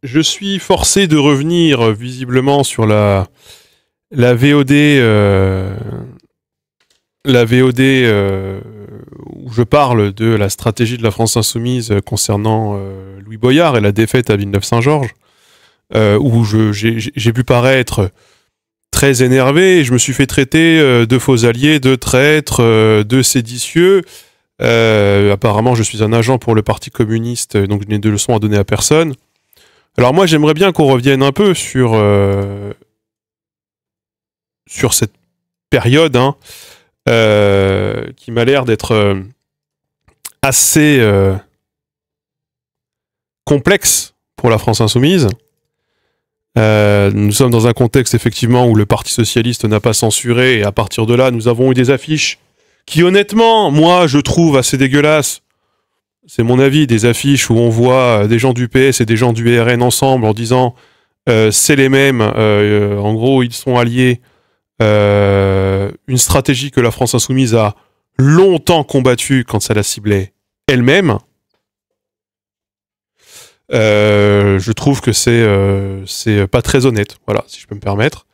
je suis forcé de revenir visiblement sur la VOD, où je parle de la stratégie de la France Insoumise concernant Louis Boyard et la défaite à Villeneuve-Saint-Georges, où j'ai pu paraître très énervé et je me suis fait traiter de faux alliés, de traître, de séditieux. Apparemment, je suis un agent pour le Parti communiste, donc je n'ai de leçons à donner à personne. Alors moi, j'aimerais bien qu'on revienne un peu sur cette période, hein, qui m'a l'air d'être assez complexe pour la France Insoumise. Nous sommes dans un contexte effectivement où le Parti Socialiste n'a pas censuré, et à partir de là, nous avons eu des affiches qui, honnêtement, moi, je trouve assez dégueulasses. C'est mon avis, des affiches où on voit des gens du PS et des gens du RN ensemble en disant c'est les mêmes, en gros, ils sont alliés. Une stratégie que la France Insoumise a longtemps combattue quand ça la ciblait elle-même. Je trouve que c'est pas très honnête, voilà, si je peux me permettre.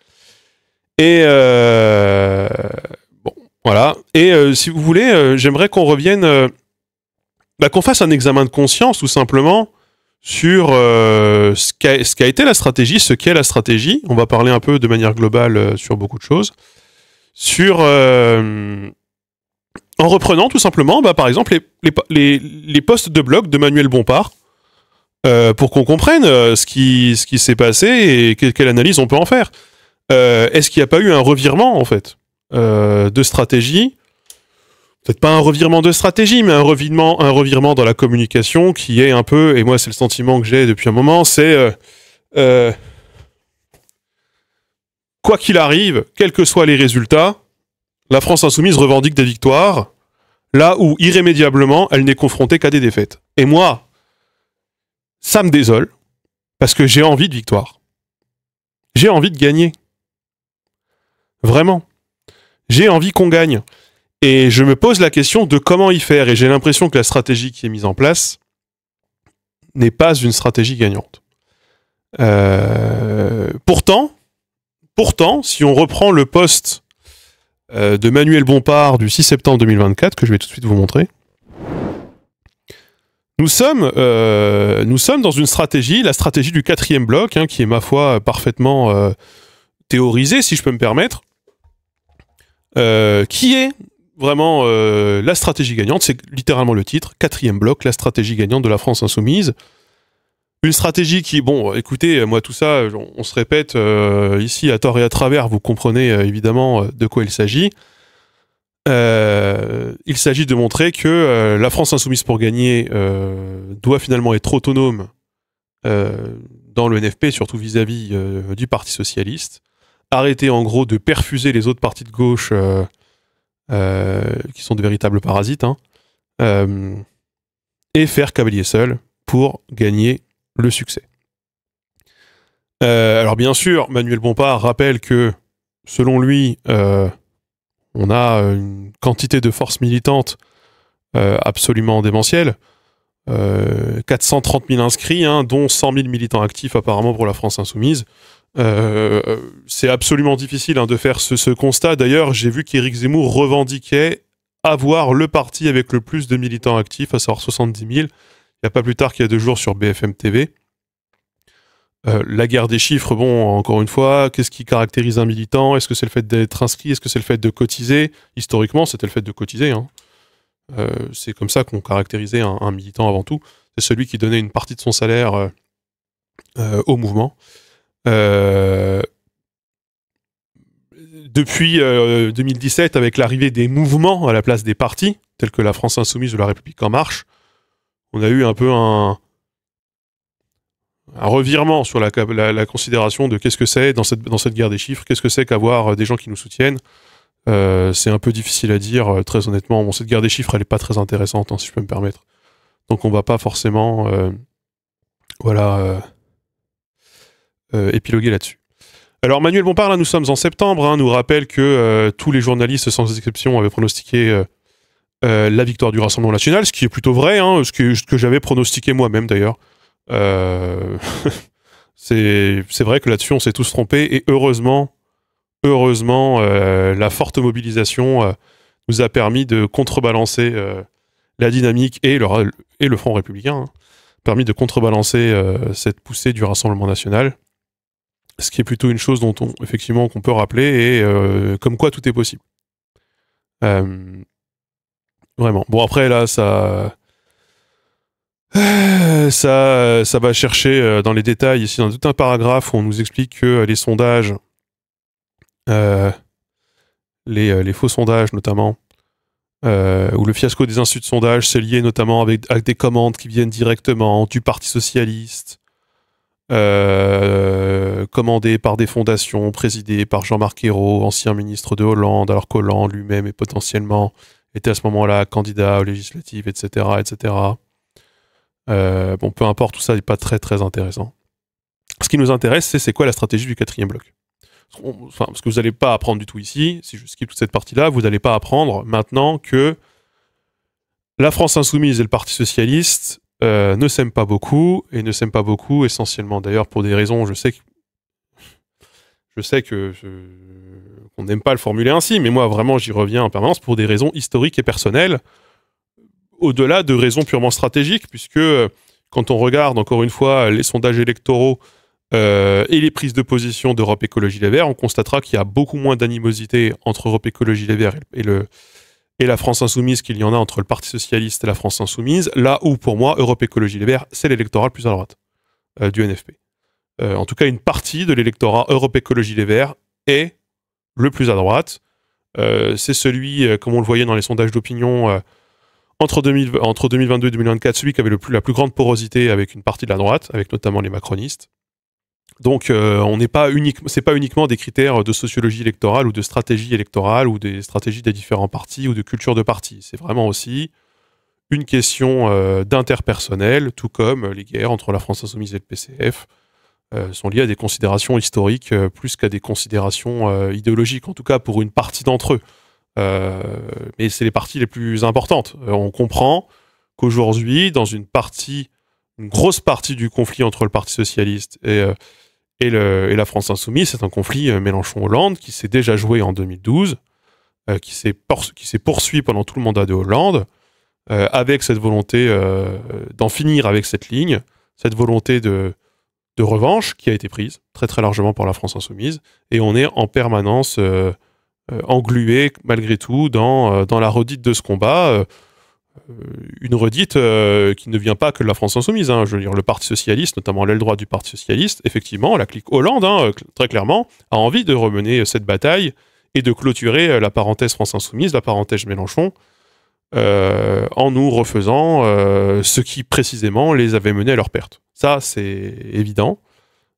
Et bon, voilà. Et si vous voulez, j'aimerais qu'on revienne, qu'on fasse un examen de conscience, tout simplement, sur ce qu'a été la stratégie, ce qu'est la stratégie. On va parler un peu de manière globale sur beaucoup de choses. En reprenant tout simplement, par exemple, les posts de blog de Manuel Bompard, pour qu'on comprenne ce qui s'est passé et quelle analyse on peut en faire. Est-ce qu'il n'y a pas eu un revirement, en fait, de stratégie? Peut-être pas un revirement de stratégie, mais un revirement dans la communication qui est un peu, et moi c'est le sentiment que j'ai depuis un moment, c'est quoi qu'il arrive, quels que soient les résultats, la France Insoumise revendique des victoires, là où irrémédiablement elle n'est confrontée qu'à des défaites. Et moi, ça me désole, parce que j'ai envie de victoire. J'ai envie de gagner. Vraiment. J'ai envie qu'on gagne. Et je me pose la question de comment y faire, et j'ai l'impression que la stratégie qui est mise en place n'est pas une stratégie gagnante. Pourtant, si on reprend le post de Manuel Bompard du 6 septembre 2024, que je vais tout de suite vous montrer, nous sommes dans une stratégie, la stratégie du 4e bloc, hein, qui est, ma foi, parfaitement théorisée, si je peux me permettre, qui est vraiment la stratégie gagnante, c'est littéralement le titre, 4e bloc, la stratégie gagnante de la France Insoumise. Une stratégie qui, bon, écoutez, moi tout ça, on se répète ici à tort et à travers, vous comprenez évidemment de quoi il s'agit. Il s'agit de montrer que la France Insoumise pour gagner doit finalement être autonome dans le NFP, surtout vis-à-vis du Parti Socialiste. Arrêter en gros de perfuser les autres partis de gauche qui sont de véritables parasites, hein, et faire cavalier seul pour gagner le succès. Alors bien sûr, Manuel Bompard rappelle que, selon lui, on a une quantité de forces militantes absolument démentielle. 430 000 inscrits, hein, dont 100 000 militants actifs apparemment pour la France Insoumise. C'est absolument difficile, hein, de faire ce constat. D'ailleurs, j'ai vu qu'Éric Zemmour revendiquait avoir le parti avec le plus de militants actifs, à savoir 70 000. Il n'y a pas plus tard qu'il y a 2 jours sur BFM TV. La guerre des chiffres, bon, encore une fois, qu'est-ce qui caractérise un militant? Est-ce que c'est le fait d'être inscrit? Est-ce que c'est le fait de cotiser? Historiquement, c'était le fait de cotiser, hein. C'est comme ça qu'on caractérisait un militant avant tout. C'est celui qui donnait une partie de son salaire au mouvement. Depuis 2017, avec l'arrivée des mouvements à la place des partis, tels que la France Insoumise ou la République En Marche, on a eu un peu un revirement sur la considération de qu'est-ce que c'est dans cette guerre des chiffres, qu'est-ce que c'est qu'avoir des gens qui nous soutiennent. C'est un peu difficile à dire, très honnêtement. Bon, cette guerre des chiffres, elle n'est pas très intéressante, hein, si je peux me permettre. Donc on va pas forcément épiloguer là-dessus. Alors Manuel Bompard, là nous sommes en septembre, hein, nous rappelle que tous les journalistes sans exception avaient pronostiqué la victoire du Rassemblement National, ce qui est plutôt vrai, hein, ce que j'avais pronostiqué moi-même d'ailleurs. C'est vrai que là-dessus, on s'est tous trompés, et heureusement, la forte mobilisation nous a permis de contrebalancer la dynamique et le Front républicain, hein, permis de contrebalancer cette poussée du Rassemblement national, ce qui est plutôt une chose effectivement qu'on peut rappeler, et comme quoi tout est possible. Vraiment. Bon, après, là, ça va chercher dans les détails. Ici, dans tout un paragraphe où on nous explique que les sondages, les faux sondages notamment, où le fiasco des instituts de sondage, c'est lié notamment avec des commandes qui viennent directement du Parti socialiste, commandées par des fondations présidées par Jean-Marc Ayrault, ancien ministre de Hollande, alors qu'Hollande lui-même est potentiellement était à ce moment-là candidat aux législatives, etc., etc. Bon, peu importe, tout ça n'est pas très très intéressant. Ce qui nous intéresse, c'est quoi la stratégie du quatrième bloc. Enfin, parce que vous n'allez pas apprendre du tout ici, si je skip toute cette partie-là, vous n'allez pas apprendre maintenant que la France insoumise et le Parti socialiste ne s'aiment pas beaucoup, et ne s'aiment pas beaucoup essentiellement d'ailleurs pour des raisons, je sais qu'on n'aime pas le formuler ainsi, mais moi vraiment j'y reviens en permanence pour des raisons historiques et personnelles, au-delà de raisons purement stratégiques, puisque quand on regarde encore une fois les sondages électoraux et les prises de position d'Europe Écologie Les Verts, on constatera qu'il y a beaucoup moins d'animosité entre Europe Écologie Les Verts et la France Insoumise qu'il y en a entre le Parti Socialiste et la France Insoumise, là où pour moi Europe Écologie Les Verts, c'est l'électorat le plus à droite du NFP. En tout cas, une partie de l'électorat Europe Écologie Les Verts est le plus à droite. C'est celui, comme on le voyait dans les sondages d'opinion, entre 2022 et 2024, celui qui avait la plus grande porosité avec une partie de la droite, avec notamment les macronistes. Donc, c'est pas uniquement des critères de sociologie électorale ou de stratégie électorale ou des stratégies des différents partis ou de culture de parti. C'est vraiment aussi une question d'interpersonnel, tout comme les guerres entre la France Insoumise et le PCF sont liées à des considérations historiques plus qu'à des considérations idéologiques, en tout cas pour une partie d'entre eux. Mais c'est les parties les plus importantes. On comprend qu'aujourd'hui, dans une grosse partie du conflit entre le Parti socialiste et la France insoumise, c'est un conflit Mélenchon-Hollande qui s'est déjà joué en 2012, qui s'est poursuivi pendant tout le mandat de Hollande, avec cette volonté d'en finir avec cette ligne, cette volonté de revanche qui a été prise très très largement par la France insoumise, et on est en permanence englué malgré tout dans la redite de ce combat, une redite qui ne vient pas que de la France insoumise, hein. Je veux dire, le Parti socialiste, notamment l'aile droite du Parti socialiste, effectivement, la clique Hollande, hein, très clairement, a envie de remener cette bataille et de clôturer la parenthèse France insoumise, la parenthèse Mélenchon, en nous refaisant ce qui précisément les avait menés à leur perte. Ça, c'est évident.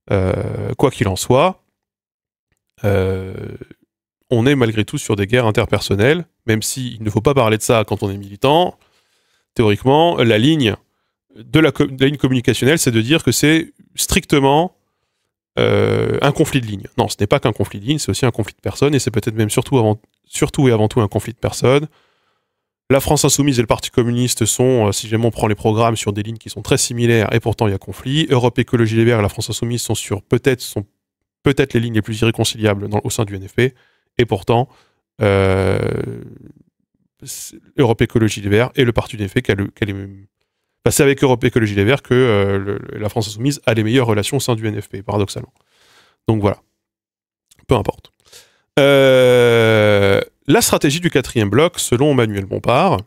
Quoi qu'il en soit, on est malgré tout sur des guerres interpersonnelles, même s'il ne faut pas parler de ça quand on est militant. Théoriquement, la ligne communicationnelle, c'est de dire que c'est strictement un conflit de ligne. Non, ce n'est pas qu'un conflit de ligne, c'est aussi un conflit de personnes, et c'est peut-être même surtout et avant tout un conflit de personnes. La France insoumise et le Parti communiste sont, si jamais on prend les programmes, sur des lignes qui sont très similaires, et pourtant il y a conflit. Europe Écologie Les Verts et la France insoumise sont peut-être les lignes les plus irréconciliables au sein du NFP, et pourtant Europe Écologie Les Verts et le parti du NFP c'est avec Europe Écologie Les Verts que la France insoumise a les meilleures relations au sein du NFP, paradoxalement. Donc voilà, peu importe. La stratégie du quatrième bloc, selon Manuel Bompard,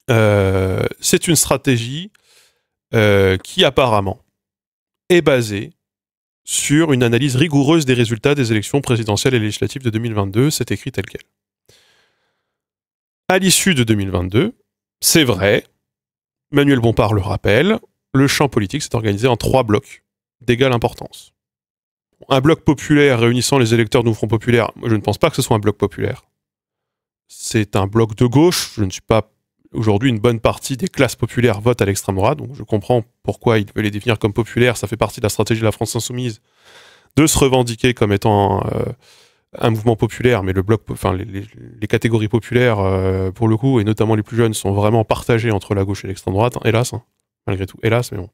c'est une stratégie qui apparemment est basée sur une analyse rigoureuse des résultats des élections présidentielles et législatives de 2022, c'est écrit tel quel. À l'issue de 2022, c'est vrai, Manuel Bompard le rappelle, le champ politique s'est organisé en 3 blocs d'égale importance. Un bloc populaire réunissant les électeurs du Front populaire, moi je ne pense pas que ce soit un bloc populaire. C'est un bloc de gauche, je ne suis pas... Aujourd'hui, une bonne partie des classes populaires votent à l'extrême droite, donc je comprends pourquoi il veut les définir comme populaires, ça fait partie de la stratégie de la France insoumise de se revendiquer comme étant un mouvement populaire, mais les catégories populaires, pour le coup, et notamment les plus jeunes, sont vraiment partagées entre la gauche et l'extrême droite, hein, hélas, hein, malgré tout, hélas, mais bon.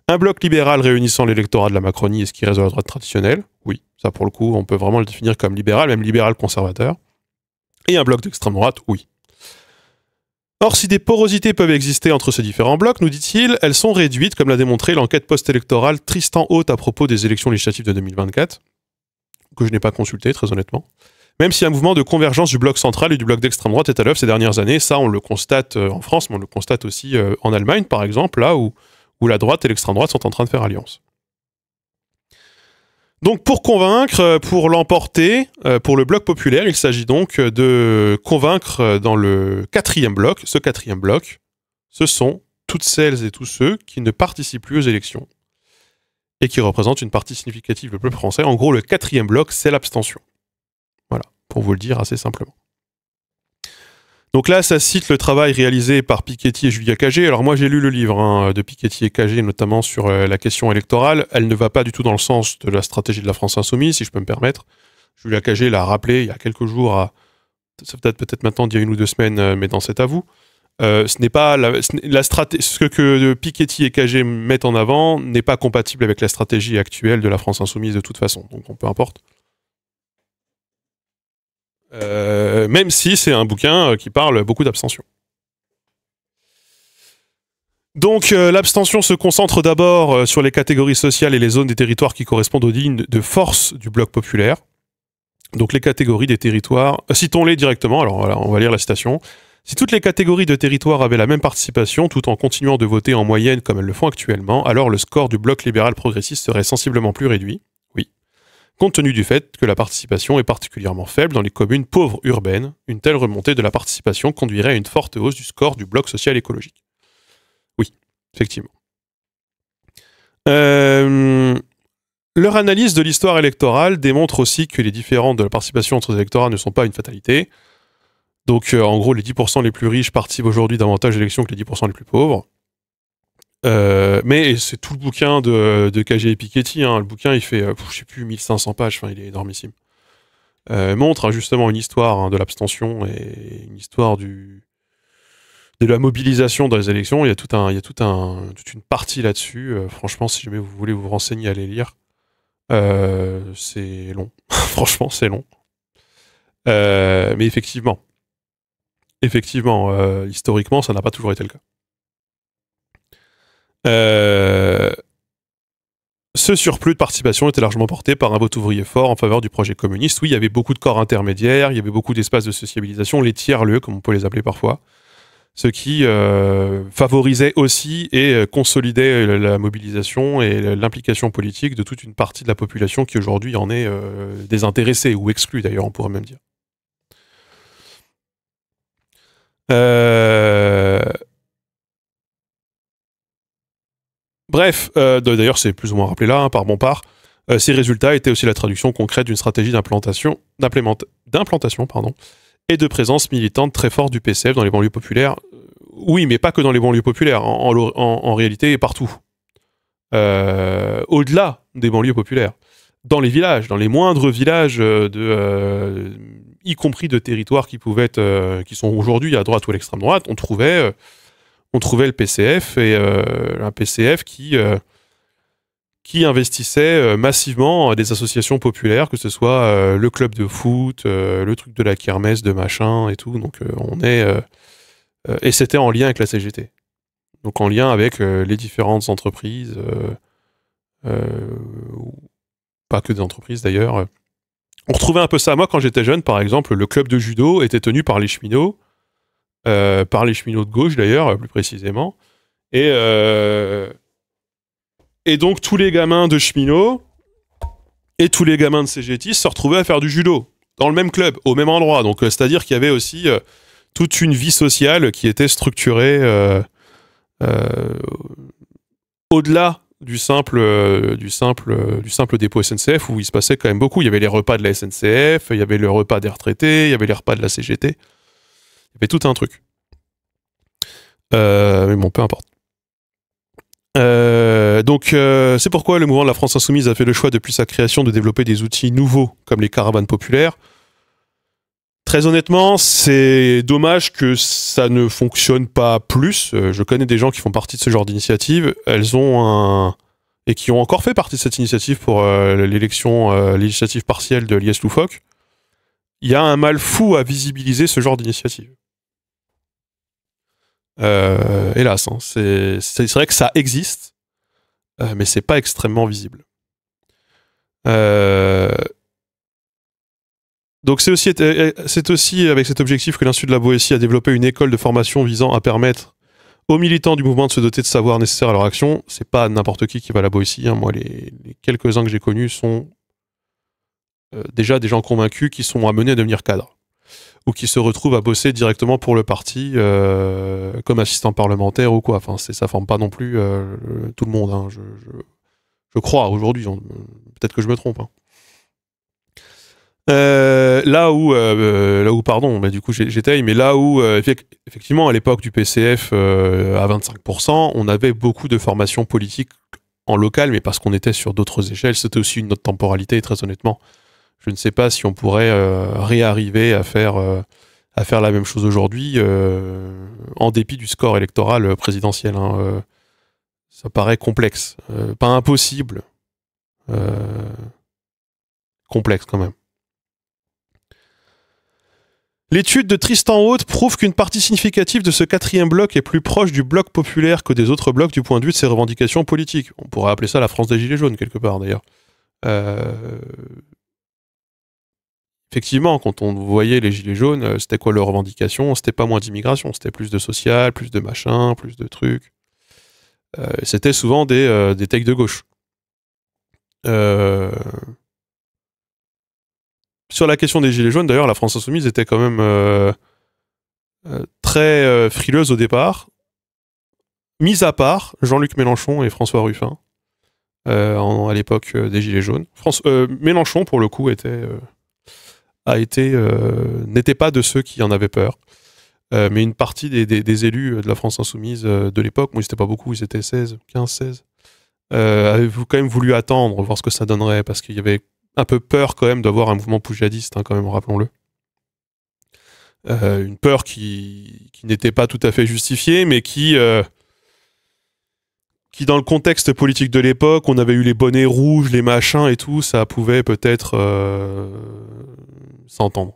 Un bloc libéral réunissant l'électorat de la Macronie et ce qui reste de la droite traditionnelle. Oui, ça pour le coup, on peut vraiment le définir comme libéral, même libéral conservateur. Et un bloc d'extrême droite, oui. Or, si des porosités peuvent exister entre ces différents blocs, nous dit-il, elles sont réduites, comme l'a démontré l'enquête post-électorale Tristan Haute à propos des élections législatives de 2024, que je n'ai pas consulté, très honnêtement. Même si un mouvement de convergence du bloc central et du bloc d'extrême droite est à l'œuvre ces dernières années, ça on le constate en France, mais on le constate aussi en Allemagne, par exemple, là où la droite et l'extrême droite sont en train de faire alliance. Donc pour convaincre, pour l'emporter, pour le bloc populaire, il s'agit donc de convaincre dans le quatrième bloc. Ce quatrième bloc, ce sont toutes celles et tous ceux qui ne participent plus aux élections et qui représentent une partie significative du peuple français. En gros, le quatrième bloc, c'est l'abstention. Voilà, pour vous le dire assez simplement. Donc là, ça cite le travail réalisé par Piketty et Julia Cagé. Alors moi, j'ai lu le livre de Piketty et Cagé, notamment sur la question électorale. Elle ne va pas du tout dans le sens de la stratégie de la France insoumise, si je peux me permettre. Julia Cagé l'a rappelé il y a quelques jours, ça peut-être maintenant d'il y a 1 ou 2 semaines, mais dans cet avou. Ce n'est pas ce que Piketty et Cagé mettent en avant n'est pas compatible avec la stratégie actuelle de la France insoumise de toute façon. Donc peu importe. Même si c'est un bouquin qui parle beaucoup d'abstention. Donc l'abstention se concentre d'abord sur les catégories sociales et les zones des territoires qui correspondent aux lignes de force du bloc populaire. Donc les catégories des territoires, citons-les directement, alors voilà, on va lire la citation. Si toutes les catégories de territoires avaient la même participation, tout en continuant de voter en moyenne comme elles le font actuellement, alors le score du bloc libéral progressiste serait sensiblement plus réduit. Compte tenu du fait que la participation est particulièrement faible dans les communes pauvres urbaines, une telle remontée de la participation conduirait à une forte hausse du score du bloc social écologique. Oui, effectivement. Leur analyse de l'histoire électorale démontre aussi que les différences de la participation entre les électorats ne sont pas une fatalité. Donc, en gros, les 10% les plus riches participent aujourd'hui davantage à l'élection que les 10% les plus pauvres. Mais c'est tout le bouquin de Cagé et Piketty. Le bouquin, il fait, je sais plus, 1500 pages. Enfin, il est énormissime. Montre justement une histoire de l'abstention et une histoire de la mobilisation dans les élections. Il y a toute une partie là-dessus. Franchement, si jamais vous voulez vous renseigner, allez lire. C'est long. Franchement, c'est long. Mais effectivement, historiquement, ça n'a pas toujours été le cas. Ce surplus de participation était largement porté par un vote ouvrier fort en faveur du projet communiste. Oui, il y avait beaucoup de corps intermédiaires, il y avait beaucoup d'espaces de sociabilisation, les tiers-lieux, comme on peut les appeler parfois, ce qui favorisait aussi et consolidait la mobilisation et l'implication politique de toute une partie de la population qui aujourd'hui en est désintéressée ou exclue d'ailleurs, on pourrait même dire. Bref, d'ailleurs c'est plus ou moins rappelé là, par Bompard, ces résultats étaient aussi la traduction concrète d'une stratégie d'implantation et de présence militante très forte du PCF dans les banlieues populaires. Oui, mais pas que dans les banlieues populaires, en réalité et partout. Au-delà des banlieues populaires. Dans les villages, dans les moindres villages, y compris de territoires qui sont aujourd'hui à droite ou à l'extrême droite, on trouvait le PCF et un PCF qui investissait massivement des associations populaires, que ce soit le club de foot, le truc de la kermesse, de machin et tout. Donc et c'était en lien avec la CGT. Donc en lien avec les différentes entreprises, pas que des entreprises d'ailleurs. On retrouvait un peu ça. Moi, quand j'étais jeune, par exemple, le club de judo était tenu par les cheminots, de gauche d'ailleurs, plus précisément. Et donc tous les gamins de cheminots et tous les gamins de CGT se retrouvaient à faire du judo, dans le même club, au même endroit. Donc c'est-à-dire qu'il y avait aussi toute une vie sociale qui était structurée au-delà du simple dépôt SNCF, où il se passait quand même beaucoup. Il y avait les repas de la SNCF, il y avait le repas des retraités, il y avait les repas de la CGT. Il y avait tout un truc. Mais bon, peu importe. Donc, c'est pourquoi le mouvement de la France Insoumise a fait le choix depuis sa création de développer des outils nouveaux, comme les caravanes populaires, Très honnêtement, c'est dommage que ça ne fonctionne pas plus. Je connais des gens qui font partie de ce genre d'initiative. Elles ont un... et qui ont encore fait partie de cette initiative pour l'élection législative partielle de l'IS Loufoque. Il y a un mal fou à visibiliser ce genre d'initiative. Hélas, hein, c'est vrai que ça existe, mais c'est pas extrêmement visible. Donc c'est aussi avec cet objectif que l'Institut de la Boétie a développé une école de formation visant à permettre aux militants du mouvement de se doter de savoir nécessaires à leur action. C'est pas n'importe qui va à la Boétie. Hein. Moi, les quelques-uns que j'ai connus sont déjà des gens convaincus qui sont amenés à devenir cadres ou qui se retrouvent à bosser directement pour le parti comme assistant parlementaire ou quoi. Enfin, ça forme pas non plus tout le monde. Hein. Je crois aujourd'hui. Peut-être que je me trompe. Hein. Là où, pardon, mais du coup j'étaye, mais là où, effectivement, à l'époque du PCF à 25%, on avait beaucoup de formations politiques en local, mais parce qu'on était sur d'autres échelles, c'était aussi une autre temporalité, très honnêtement. Je ne sais pas si on pourrait réarriver à faire la même chose aujourd'hui, en dépit du score électoral présidentiel. Hein, ça paraît complexe. Pas impossible. Complexe quand même. L'étude de Tristan Haute prouve qu'une partie significative de ce quatrième bloc est plus proche du bloc populaire que des autres blocs du point de vue de ses revendications politiques. On pourrait appeler ça la France des Gilets jaunes, quelque part, d'ailleurs. Effectivement, quand on voyait les Gilets jaunes, c'était quoi leurs revendications? C'était pas moins d'immigration, c'était plus de social, plus de machin, plus de trucs. C'était souvent des takes de gauche. Sur la question des Gilets jaunes, d'ailleurs, la France Insoumise était quand même très frileuse au départ, mis à part Jean-Luc Mélenchon et François Ruffin à l'époque des Gilets jaunes. Mélenchon, pour le coup, n'était pas de ceux qui en avaient peur. Mais une partie des élus de la France Insoumise de l'époque, moi, ils n'étaient pas beaucoup, ils étaient 15-16, avaient quand même voulu attendre, voir ce que ça donnerait, parce qu'il y avait un peu peur quand même d'avoir un mouvement poujadiste, hein, quand même, rappelons-le. Une peur qui n'était pas tout à fait justifiée, mais qui dans le contexte politique de l'époque, on avait eu les bonnets rouges, les machins et tout, ça pouvait peut-être s'entendre.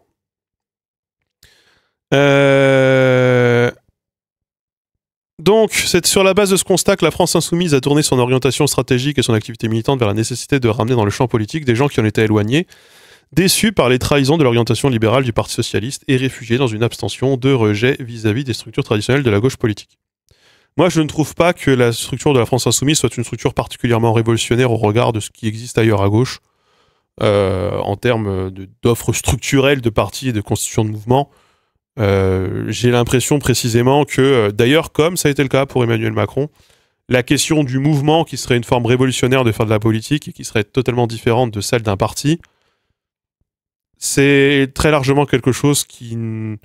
Donc, c'est sur la base de ce constat que la France Insoumise a tourné son orientation stratégique et son activité militante vers la nécessité de ramener dans le champ politique des gens qui en étaient éloignés, déçus par les trahisons de l'orientation libérale du Parti socialiste et réfugiés dans une abstention de rejet vis-à-vis des structures traditionnelles de la gauche politique. Moi, je ne trouve pas que la structure de la France Insoumise soit une structure particulièrement révolutionnaire au regard de ce qui existe ailleurs à gauche, en termes d'offres structurelles de partis et de constitution de mouvements. J'ai l'impression précisément que, d'ailleurs, comme ça a été le cas pour Emmanuel Macron, la question du mouvement qui serait une forme révolutionnaire de faire de la politique et qui serait totalement différente de celle d'un parti, c'est très largement quelque chose qui n'a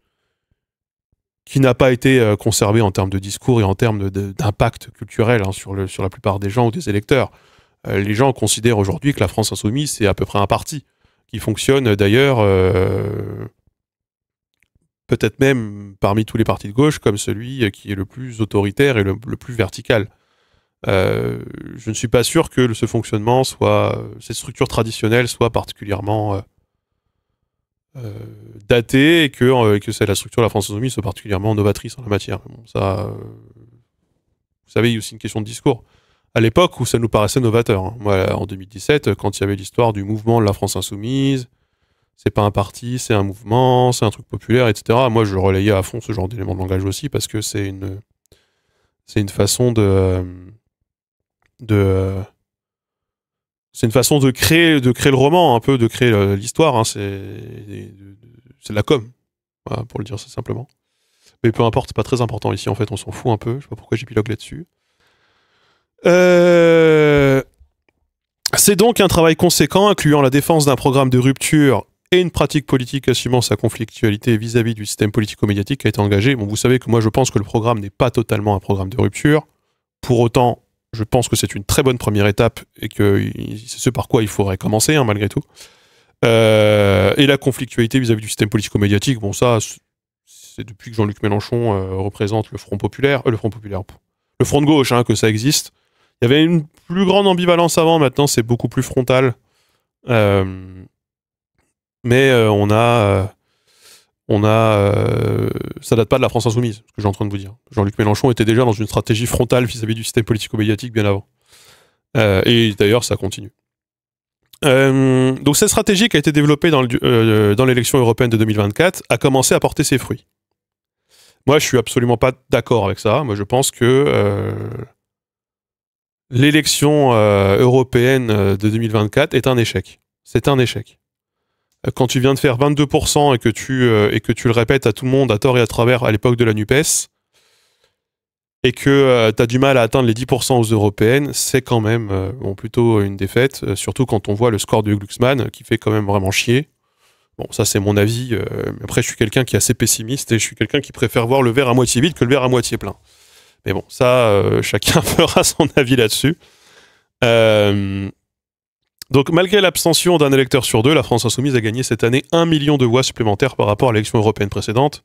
pas été conservé en termes de discours et en termes d'impact culturel hein, sur la plupart des gens ou des électeurs. Les gens considèrent aujourd'hui que la France Insoumise, c'est à peu près un parti qui fonctionne d'ailleurs... peut-être même parmi tous les partis de gauche, comme celui qui est le plus autoritaire et le plus vertical. Je ne suis pas sûr que ce fonctionnement cette structure traditionnelle soit particulièrement datée et que la structure de la France Insoumise soit particulièrement novatrice en la matière. Bon, ça, vous savez, il y a aussi une question de discours. À l'époque où ça nous paraissait novateur, hein. Moi, en 2017, quand il y avait l'histoire du mouvement de la France Insoumise, c'est pas un parti, c'est un mouvement, c'est un truc populaire, etc. Moi, je relayais à fond ce genre d'éléments de langage aussi parce que c'est une façon c'est une façon de créer le roman, un peu, de créer l'histoire. Hein. C'est de la com, voilà, pour le dire ça simplement. Mais peu importe, c'est pas très important ici, en fait, on s'en fout un peu. Je sais pas pourquoi j'épilogue là-dessus. C'est donc un travail conséquent incluant la défense d'un programme de rupture et une pratique politique assumant sa conflictualité vis-à-vis du système politico-médiatique qui a été engagé. Bon, vous savez que moi je pense que le programme n'est pas totalement un programme de rupture. Pour autant, je pense que c'est une très bonne première étape et que c'est ce par quoi il faudrait commencer, hein, malgré tout. Et la conflictualité vis-à-vis du système politico-médiatique, bon ça, c'est depuis que Jean-Luc Mélenchon représente le Front populaire, le Front de gauche, hein, que ça existe. Il y avait une plus grande ambivalence avant, maintenant c'est beaucoup plus frontal. Mais ça date pas de la France insoumise, ce que j'ai en train de vous dire. Jean-Luc Mélenchon était déjà dans une stratégie frontale vis-à-vis du système politico-médiatique bien avant. Et d'ailleurs, ça continue. Donc cette stratégie qui a été développée dans l'élection européenne de 2024 a commencé à porter ses fruits. Moi, je suis absolument pas d'accord avec ça. Moi, je pense que l'élection européenne de 2024 est un échec. C'est un échec. Quand tu viens de faire 22% et que tu le répètes à tout le monde à tort et à travers à l'époque de la NUPES, et que tu as du mal à atteindre les 10% aux européennes, c'est quand même plutôt une défaite, surtout quand on voit le score de Glucksmann, qui fait quand même vraiment chier. Bon, ça c'est mon avis, mais après je suis quelqu'un qui est assez pessimiste, et je suis quelqu'un qui préfère voir le verre à moitié vide que le verre à moitié plein. Mais bon, ça, chacun fera son avis là-dessus. Donc, malgré l'abstention d'un électeur sur deux, la France insoumise a gagné cette année 1 million de voix supplémentaires par rapport à l'élection européenne précédente.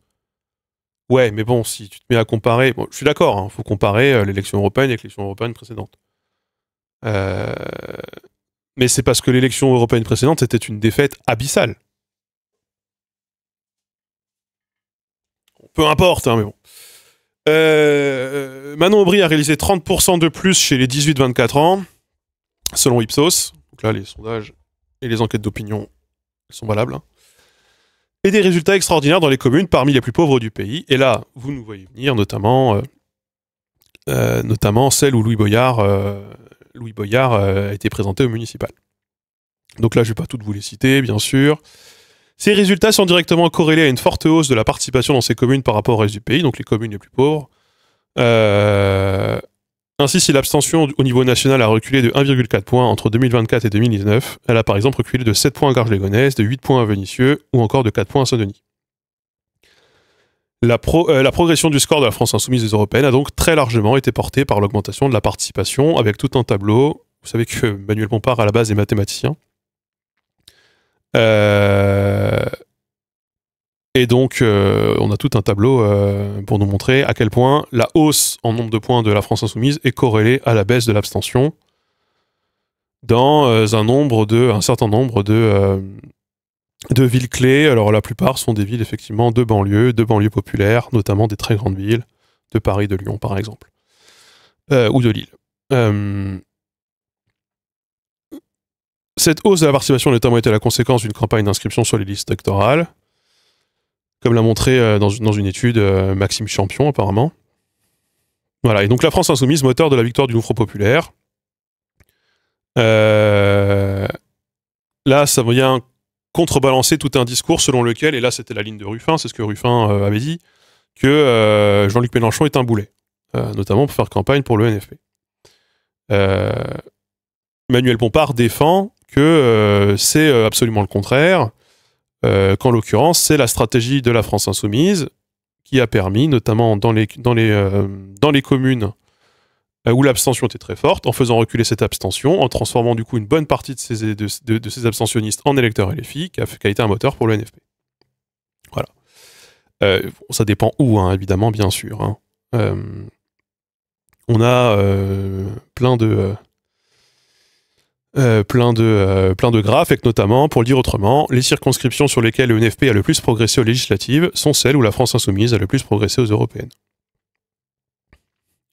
Ouais, mais bon, si tu te mets à comparer... Bon, je suis d'accord, hein, faut comparer l'élection européenne avec l'élection européenne précédente. Mais c'est parce que l'élection européenne précédente, c'était une défaite abyssale. Peu importe, hein, mais bon. Manon Aubry a réalisé 30% de plus chez les 18-24 ans, selon Ipsos. Donc là, les sondages et les enquêtes d'opinion sont valables. Hein. Et des résultats extraordinaires dans les communes parmi les plus pauvres du pays. Et là, vous nous voyez venir, notamment celle où Louis Boyard a été présenté au municipal. Donc là, je ne vais pas toutes vous les citer, bien sûr. Ces résultats sont directement corrélés à une forte hausse de la participation dans ces communes par rapport au reste du pays, donc les communes les plus pauvres. Ainsi, si l'abstention au niveau national a reculé de 1,4 points entre 2024 et 2019, elle a par exemple reculé de 7 points à Garges-les-Gonesse, de 8 points à Vénissieux ou encore de 4 points à Saint-Denis. La progression du score de la France insoumise des européennes a donc très largement été portée par l'augmentation de la participation avec tout un tableau. Vous savez que Manuel Bompard à la base est mathématicien. Et donc, on a tout un tableau pour nous montrer à quel point la hausse en nombre de points de la France insoumise est corrélée à la baisse de l'abstention dans un certain nombre de villes clés. Alors, la plupart sont des villes, effectivement, de banlieues populaires, notamment des très grandes villes, de Paris, de Lyon, par exemple, ou de Lille. Cette hausse de la participation a notamment été la conséquence d'une campagne d'inscription sur les listes électorales, comme l'a montré dans une étude Maxime Champion, apparemment. Voilà, et donc la France insoumise, moteur de la victoire du Front populaire. Là, ça vient contrebalancer tout un discours selon lequel, et là c'était la ligne de Ruffin, c'est ce que Ruffin avait dit, que Jean-Luc Mélenchon est un boulet, notamment pour faire campagne pour le NFP. Manuel Bompard défend que c'est absolument le contraire, qu'en l'occurrence, c'est la stratégie de la France insoumise qui a permis, notamment dans les communes où l'abstention était très forte, en faisant reculer cette abstention, en transformant du coup une bonne partie de ces abstentionnistes en électeurs LFI, qui a été un moteur pour le NFP. Voilà. Ça dépend où, hein, évidemment, bien sûr. Hein. On a plein de graphes, et que notamment, pour le dire autrement, les circonscriptions sur lesquelles le NFP a le plus progressé aux législatives sont celles où la France insoumise a le plus progressé aux européennes.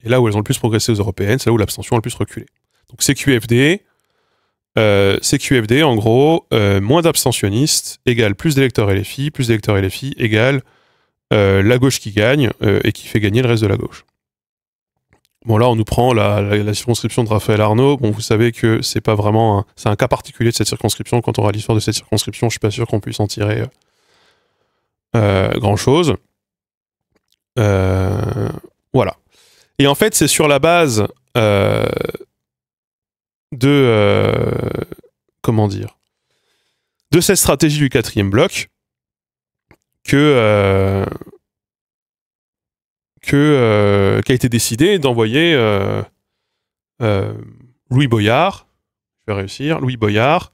Et là où elles ont le plus progressé aux européennes, c'est là où l'abstention a le plus reculé. Donc CQFD, en gros, moins d'abstentionnistes égale plus d'électeurs LFI égale la gauche qui gagne et qui fait gagner le reste de la gauche. Bon, là, on nous prend la circonscription de Raphaël Arnaud. Bon, vous savez que c'est pas vraiment c'est un cas particulier de cette circonscription. Quand on aura l'histoire de cette circonscription, je suis pas sûr qu'on puisse en tirer grand-chose. Voilà. Et en fait, c'est sur la base comment dire, de cette stratégie du quatrième bloc qu'a été décidé d'envoyer Louis Boyard, Louis Boyard,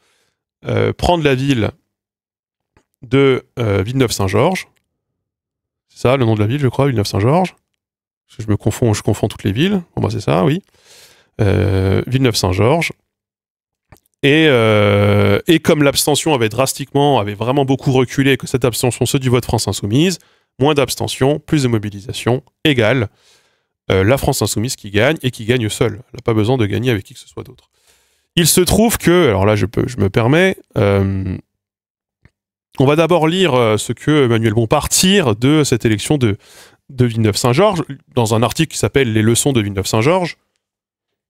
prendre la ville de Villeneuve-Saint-Georges. C'est ça le nom de la ville, je crois, Villeneuve-Saint-Georges. Je confonds toutes les villes. Bon, bah, c'est ça, oui. Villeneuve-Saint-Georges. Et comme l'abstention avait vraiment beaucoup reculé, que cette abstention, ceux du vote France Insoumise, moins d'abstention, plus de mobilisation, égale la France Insoumise qui gagne, et qui gagne seule. Elle n'a pas besoin de gagner avec qui que ce soit d'autre. Il se trouve que, alors là je me permets, on va d'abord lire ce que Manuel Bompard tire de cette élection de Villeneuve-Saint-Georges, dans un article qui s'appelle « Les leçons de Villeneuve-Saint-Georges »,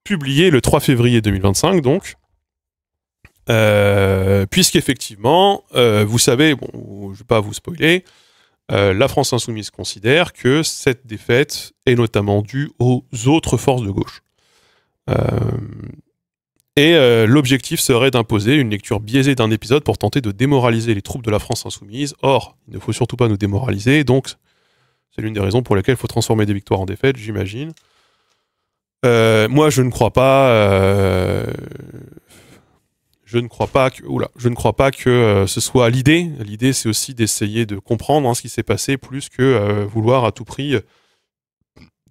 publié le 3 février 2025, donc. Puisqu'effectivement, vous savez, bon, je ne vais pas vous spoiler, la France Insoumise considère que cette défaite est notamment due aux autres forces de gauche. L'objectif serait d'imposer une lecture biaisée d'un épisode pour tenter de démoraliser les troupes de la France Insoumise. Or, il ne faut surtout pas nous démoraliser, donc c'est l'une des raisons pour lesquelles il faut transformer des victoires en défaites, j'imagine. Moi, je ne crois pas... Je ne crois pas que ce soit l'idée. L'idée, c'est aussi d'essayer de comprendre ce qui s'est passé, plus que vouloir à tout prix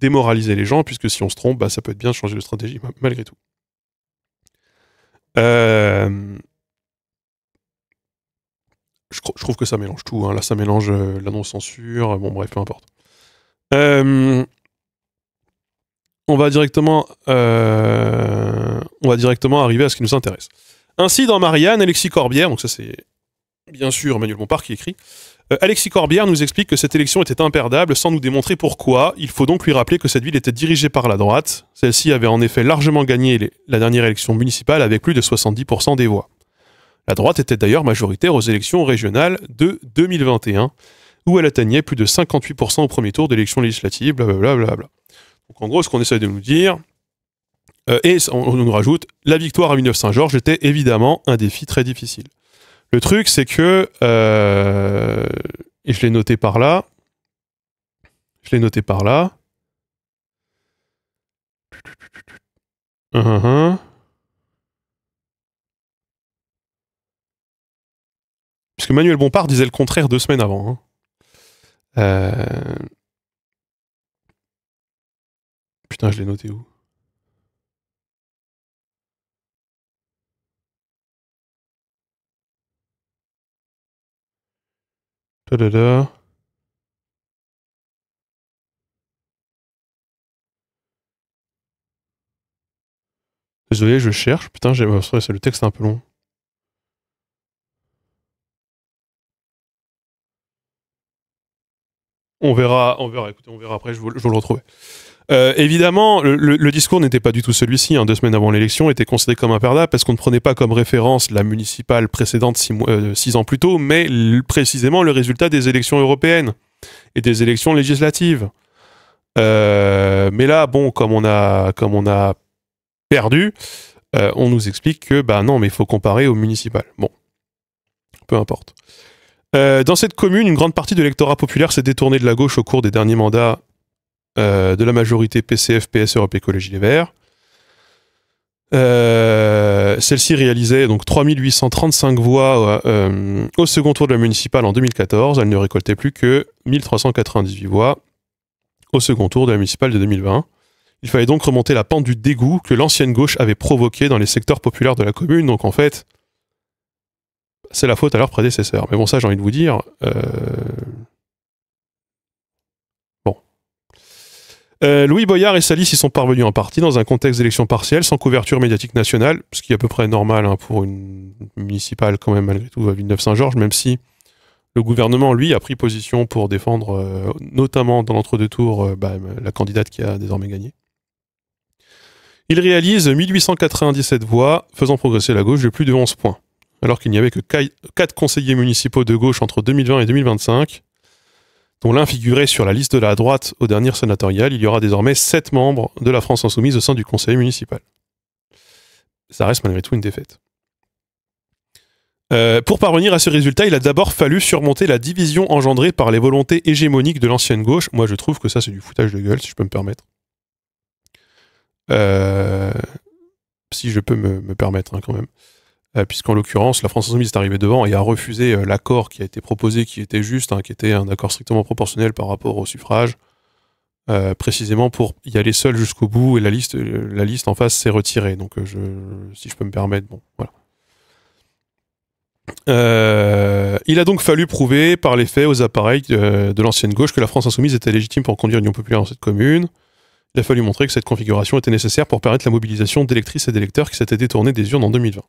démoraliser les gens, puisque si on se trompe, bah, ça peut être bien de changer de stratégie, malgré tout. Je trouve que ça mélange tout. Là, ça mélange la non-censure. Bon, bref, peu importe. On va directement arriver à ce qui nous intéresse. Ainsi, dans Marianne, Alexis Corbière, donc ça c'est bien sûr Manuel Bompard qui écrit, Alexis Corbière nous explique que cette élection était imperdable sans nous démontrer pourquoi. Il faut donc lui rappeler que cette ville était dirigée par la droite. Celle-ci avait en effet largement gagné la dernière élection municipale avec plus de 70% des voix. La droite était d'ailleurs majoritaire aux élections régionales de 2021, où elle atteignait plus de 58% au premier tour de l'élection législative, blablabla. Donc en gros, ce qu'on essaie de nous dire... et on nous rajoute, la victoire à Villeneuve-Saint-Georges était évidemment un défi très difficile. Le truc, c'est que, et je l'ai noté par là, puisque Manuel Bompard disait le contraire 2 semaines avant. Putain, je l'ai noté où? Désolé, je cherche. Putain, c'est le texte est un peu long. On verra après, je vais le retrouver. Évidemment, le discours n'était pas du tout celui-ci. 2 semaines avant l'élection, était considéré comme imperdable parce qu'on ne prenait pas comme référence la municipale précédente 6 ans plus tôt, mais précisément le résultat des élections européennes et des élections législatives. Mais là, bon, comme on a perdu, on nous explique que non, mais il faut comparer au municipal. Bon, peu importe. Dans cette commune, une grande partie de l'électorat populaire s'est détournée de la gauche au cours des derniers mandats de la majorité PCF, PS, Europe Écologie Les Verts. Celle-ci réalisait donc 3835 voix au second tour de la municipale en 2014. Elle ne récoltait plus que 1398 voix au second tour de la municipale de 2020. Il fallait donc remonter la pente du dégoût que l'ancienne gauche avait provoqué dans les secteurs populaires de la commune. Donc en fait, c'est la faute à leurs prédécesseurs. Mais bon, ça, j'ai envie de vous dire... Louis Boyard et Salis y sont parvenus en partie dans un contexte d'élection partielle, sans couverture médiatique nationale, ce qui est à peu près normal pour une municipale quand même, malgré tout, à Villeneuve-Saint-Georges, même si le gouvernement, lui, a pris position pour défendre, notamment dans l'entre-deux tours, la candidate qui a désormais gagné. Il réalise 1897 voix, faisant progresser la gauche de plus de 11 points. Alors qu'il n'y avait que 4 conseillers municipaux de gauche entre 2020 et 2025, dont l'un figurait sur la liste de la droite aux dernières sénatoriales, il y aura désormais 7 membres de la France Insoumise au sein du conseil municipal. Ça reste malgré tout une défaite. Pour parvenir à ce résultat, il a d'abord fallu surmonter la division engendrée par les volontés hégémoniques de l'ancienne gauche. Moi, je trouve que ça, c'est du foutage de gueule, si je peux me permettre. Si je peux me permettre, quand même. puisqu'en l'occurrence, la France Insoumise est arrivée devant et a refusé l'accord qui a été proposé, qui était juste, qui était un accord strictement proportionnel par rapport au suffrage, précisément pour y aller seul jusqu'au bout, et la liste en face s'est retirée. Donc, si je peux me permettre, bon, voilà. Il a donc fallu prouver par les faits aux appareils de l'ancienne gauche que la France Insoumise était légitime pour conduire l'Union populaire dans cette commune. Il a fallu montrer que cette configuration était nécessaire pour permettre la mobilisation d'électrices et d'électeurs qui s'étaient détournés des urnes en 2020.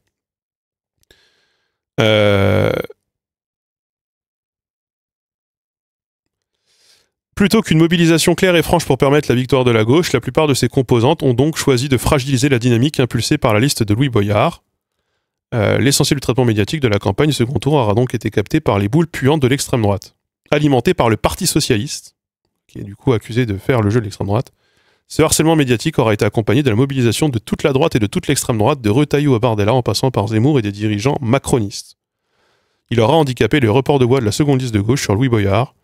Plutôt qu'une mobilisation claire et franche pour permettre la victoire de la gauche, la plupart de ses composantes ont donc choisi de fragiliser la dynamique impulsée par la liste de Louis Boyard. L'essentiel du traitement médiatique de la campagne du second tour aura donc été capté par les boules puantes de l'extrême droite. Alimenté par le Parti socialiste, qui est du coup accusé de faire le jeu de l'extrême droite, ce harcèlement médiatique aura été accompagné de la mobilisation de toute la droite et de toute l'extrême droite, de Retailleau à Bardella en passant par Zemmour et des dirigeants macronistes. Il aura handicapé le report de voix de la seconde liste de gauche sur Louis Boyard.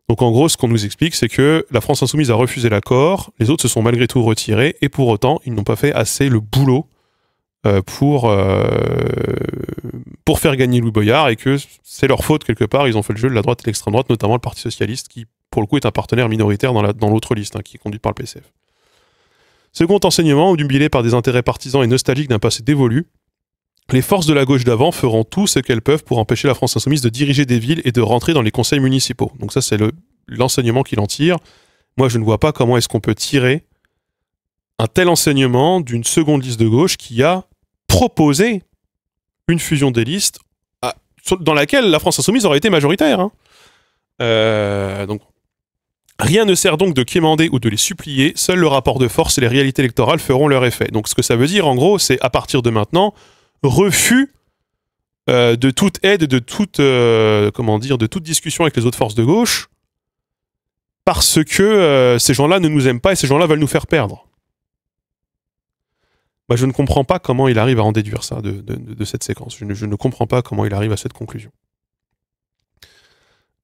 Donc en gros, ce qu'on nous explique, c'est que la France Insoumise a refusé l'accord, les autres se sont malgré tout retirés, et pour autant, ils n'ont pas fait assez le boulot pour faire gagner Louis Boyard, et que c'est leur faute quelque part, ils ont fait le jeu de la droite et de l'extrême droite, notamment le Parti Socialiste, qui pour le coup est un partenaire minoritaire dans l'autre liste, qui est conduite par le PCF. Second enseignement, obnubilé par des intérêts partisans et nostalgiques d'un passé dévolu, les forces de la gauche d'avant feront tout ce qu'elles peuvent pour empêcher la France Insoumise de diriger des villes et de rentrer dans les conseils municipaux. Donc ça, c'est l'enseignement qu'il en tire. Moi, je ne vois pas comment est-ce qu'on peut tirer un tel enseignement d'une seconde liste de gauche qui a proposé une fusion des listes dans laquelle la France Insoumise aurait été majoritaire. Donc, rien ne sert donc de quémander ou de les supplier, seul le rapport de force et les réalités électorales feront leur effet. Donc ce que ça veut dire, en gros, c'est à partir de maintenant, refus de toute aide, de toute discussion avec les autres forces de gauche, parce que ces gens-là ne nous aiment pas et ces gens-là veulent nous faire perdre. Bah, je ne comprends pas comment il arrive à en déduire ça de cette séquence. Je ne comprends pas comment il arrive à cette conclusion.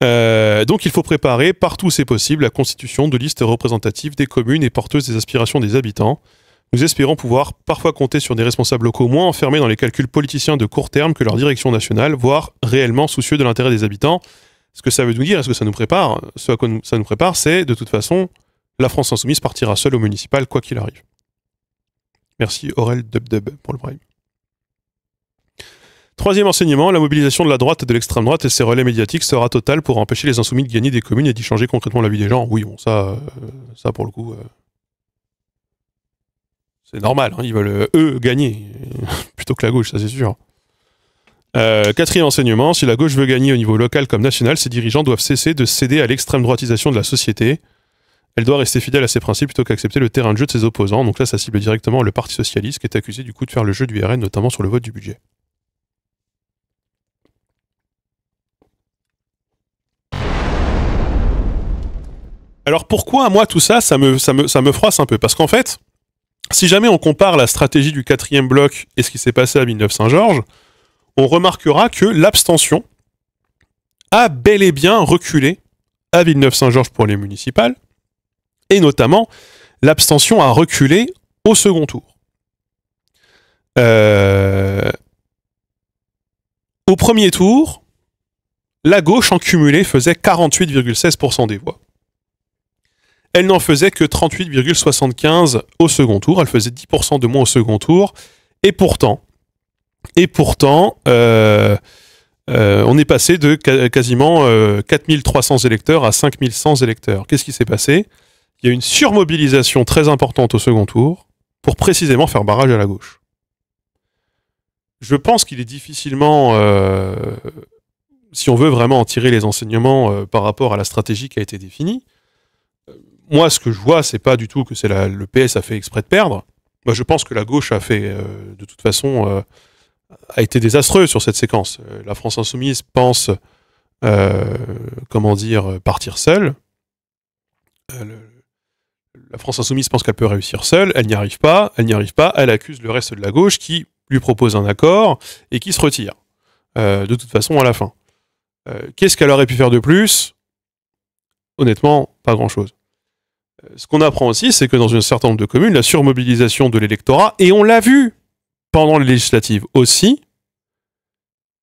Donc il faut préparer, partout où c'est possible, la constitution de listes représentatives des communes et porteuses des aspirations des habitants. Nous espérons pouvoir parfois compter sur des responsables locaux moins enfermés dans les calculs politiciens de court terme que leur direction nationale, voire réellement soucieux de l'intérêt des habitants. Ce que ça veut nous dire, est-ce que ça nous prépare? Ce à quoi ça nous prépare, c'est de toute façon, la France Insoumise partira seule au municipal, quoi qu'il arrive. Merci Aurel Dub pour le prime. Troisième enseignement, la mobilisation de la droite et de l'extrême droite et ses relais médiatiques sera totale pour empêcher les insoumis de gagner des communes et d'y changer concrètement la vie des gens. Oui, bon, ça pour le coup, c'est normal, ils veulent, eux, gagner, plutôt que la gauche, ça c'est sûr. Quatrième enseignement, si la gauche veut gagner au niveau local comme national, ses dirigeants doivent cesser de céder à l'extrême droitisation de la société. Elle doit rester fidèle à ses principes plutôt qu'accepter le terrain de jeu de ses opposants. Donc là, ça cible directement le Parti Socialiste qui est accusé du coup de faire le jeu du RN, notamment sur le vote du budget. Alors pourquoi, moi, tout ça, ça me froisse un peu? Parce qu'en fait, si jamais on compare la stratégie du 4e bloc et ce qui s'est passé à Villeneuve-Saint-Georges, on remarquera que l'abstention a bel et bien reculé à Villeneuve-Saint-Georges pour les municipales, et notamment, l'abstention a reculé au second tour. Au premier tour, la gauche en cumulé faisait 48,16% des voix. Elle n'en faisait que 38,75 au second tour. Elle faisait 10% de moins au second tour. Et pourtant, on est passé de quasiment 4300 électeurs à 5100 électeurs. Qu'est-ce qui s'est passé? Il y a une surmobilisation très importante au second tour pour précisément faire barrage à la gauche. Je pense qu'il est difficilement, si on veut vraiment en tirer les enseignements par rapport à la stratégie qui a été définie, moi, ce que je vois, c'est pas du tout que le PS a fait exprès de perdre. Moi, je pense que la gauche a fait, de toute façon, a été désastreuse sur cette séquence. La France Insoumise pense, partir seule. La France Insoumise pense qu'elle peut réussir seule. Elle n'y arrive pas. Elle accuse le reste de la gauche qui lui propose un accord et qui se retire. De toute façon, à la fin. Qu'est-ce qu'elle aurait pu faire de plus? Honnêtement, pas grand-chose. Ce qu'on apprend aussi, c'est que dans un certain nombre de communes, la surmobilisation de l'électorat, et on l'a vu pendant les législatives aussi,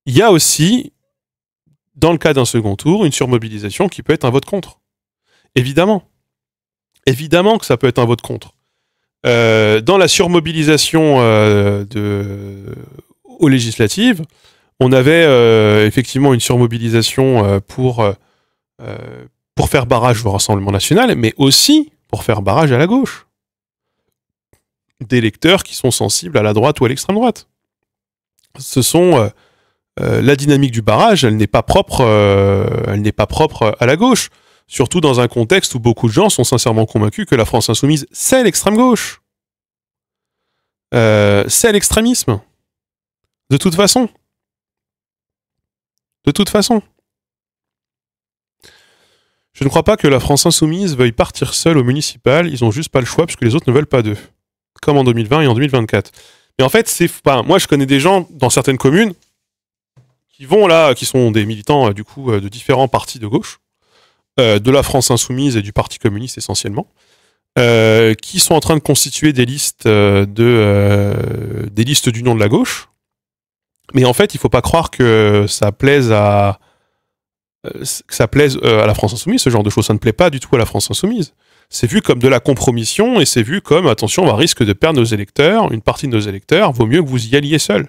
il y a aussi, dans le cas d'un second tour, une surmobilisation qui peut être un vote contre. Évidemment. Évidemment que ça peut être un vote contre. Dans la surmobilisation aux législatives, on avait effectivement une surmobilisation pour faire barrage au Rassemblement national, mais aussi pour faire barrage à la gauche. D'électeurs qui sont sensibles à la droite ou à l'extrême droite. Ce sont la dynamique du barrage, elle n'est pas propre à la gauche. Surtout dans un contexte où beaucoup de gens sont sincèrement convaincus que la France insoumise, c'est l'extrême gauche. C'est l'extrémisme. De toute façon. De toute façon. Je ne crois pas que la France insoumise veuille partir seule au municipal, ils ont juste pas le choix puisque les autres ne veulent pas d'eux. Comme en 2020 et en 2024. Mais en fait, moi je connais des gens dans certaines communes qui sont des militants de différents partis de gauche, de la France insoumise et du Parti communiste essentiellement, qui sont en train de constituer des listes d'union de la gauche. Mais en fait, il faut pas croire que ça plaise à la France insoumise, ce genre de choses. Ça ne plaît pas du tout à la France insoumise. C'est vu comme de la compromission et c'est vu comme, attention, on va risque de perdre nos électeurs, une partie de nos électeurs, vaut mieux que vous y alliez seuls.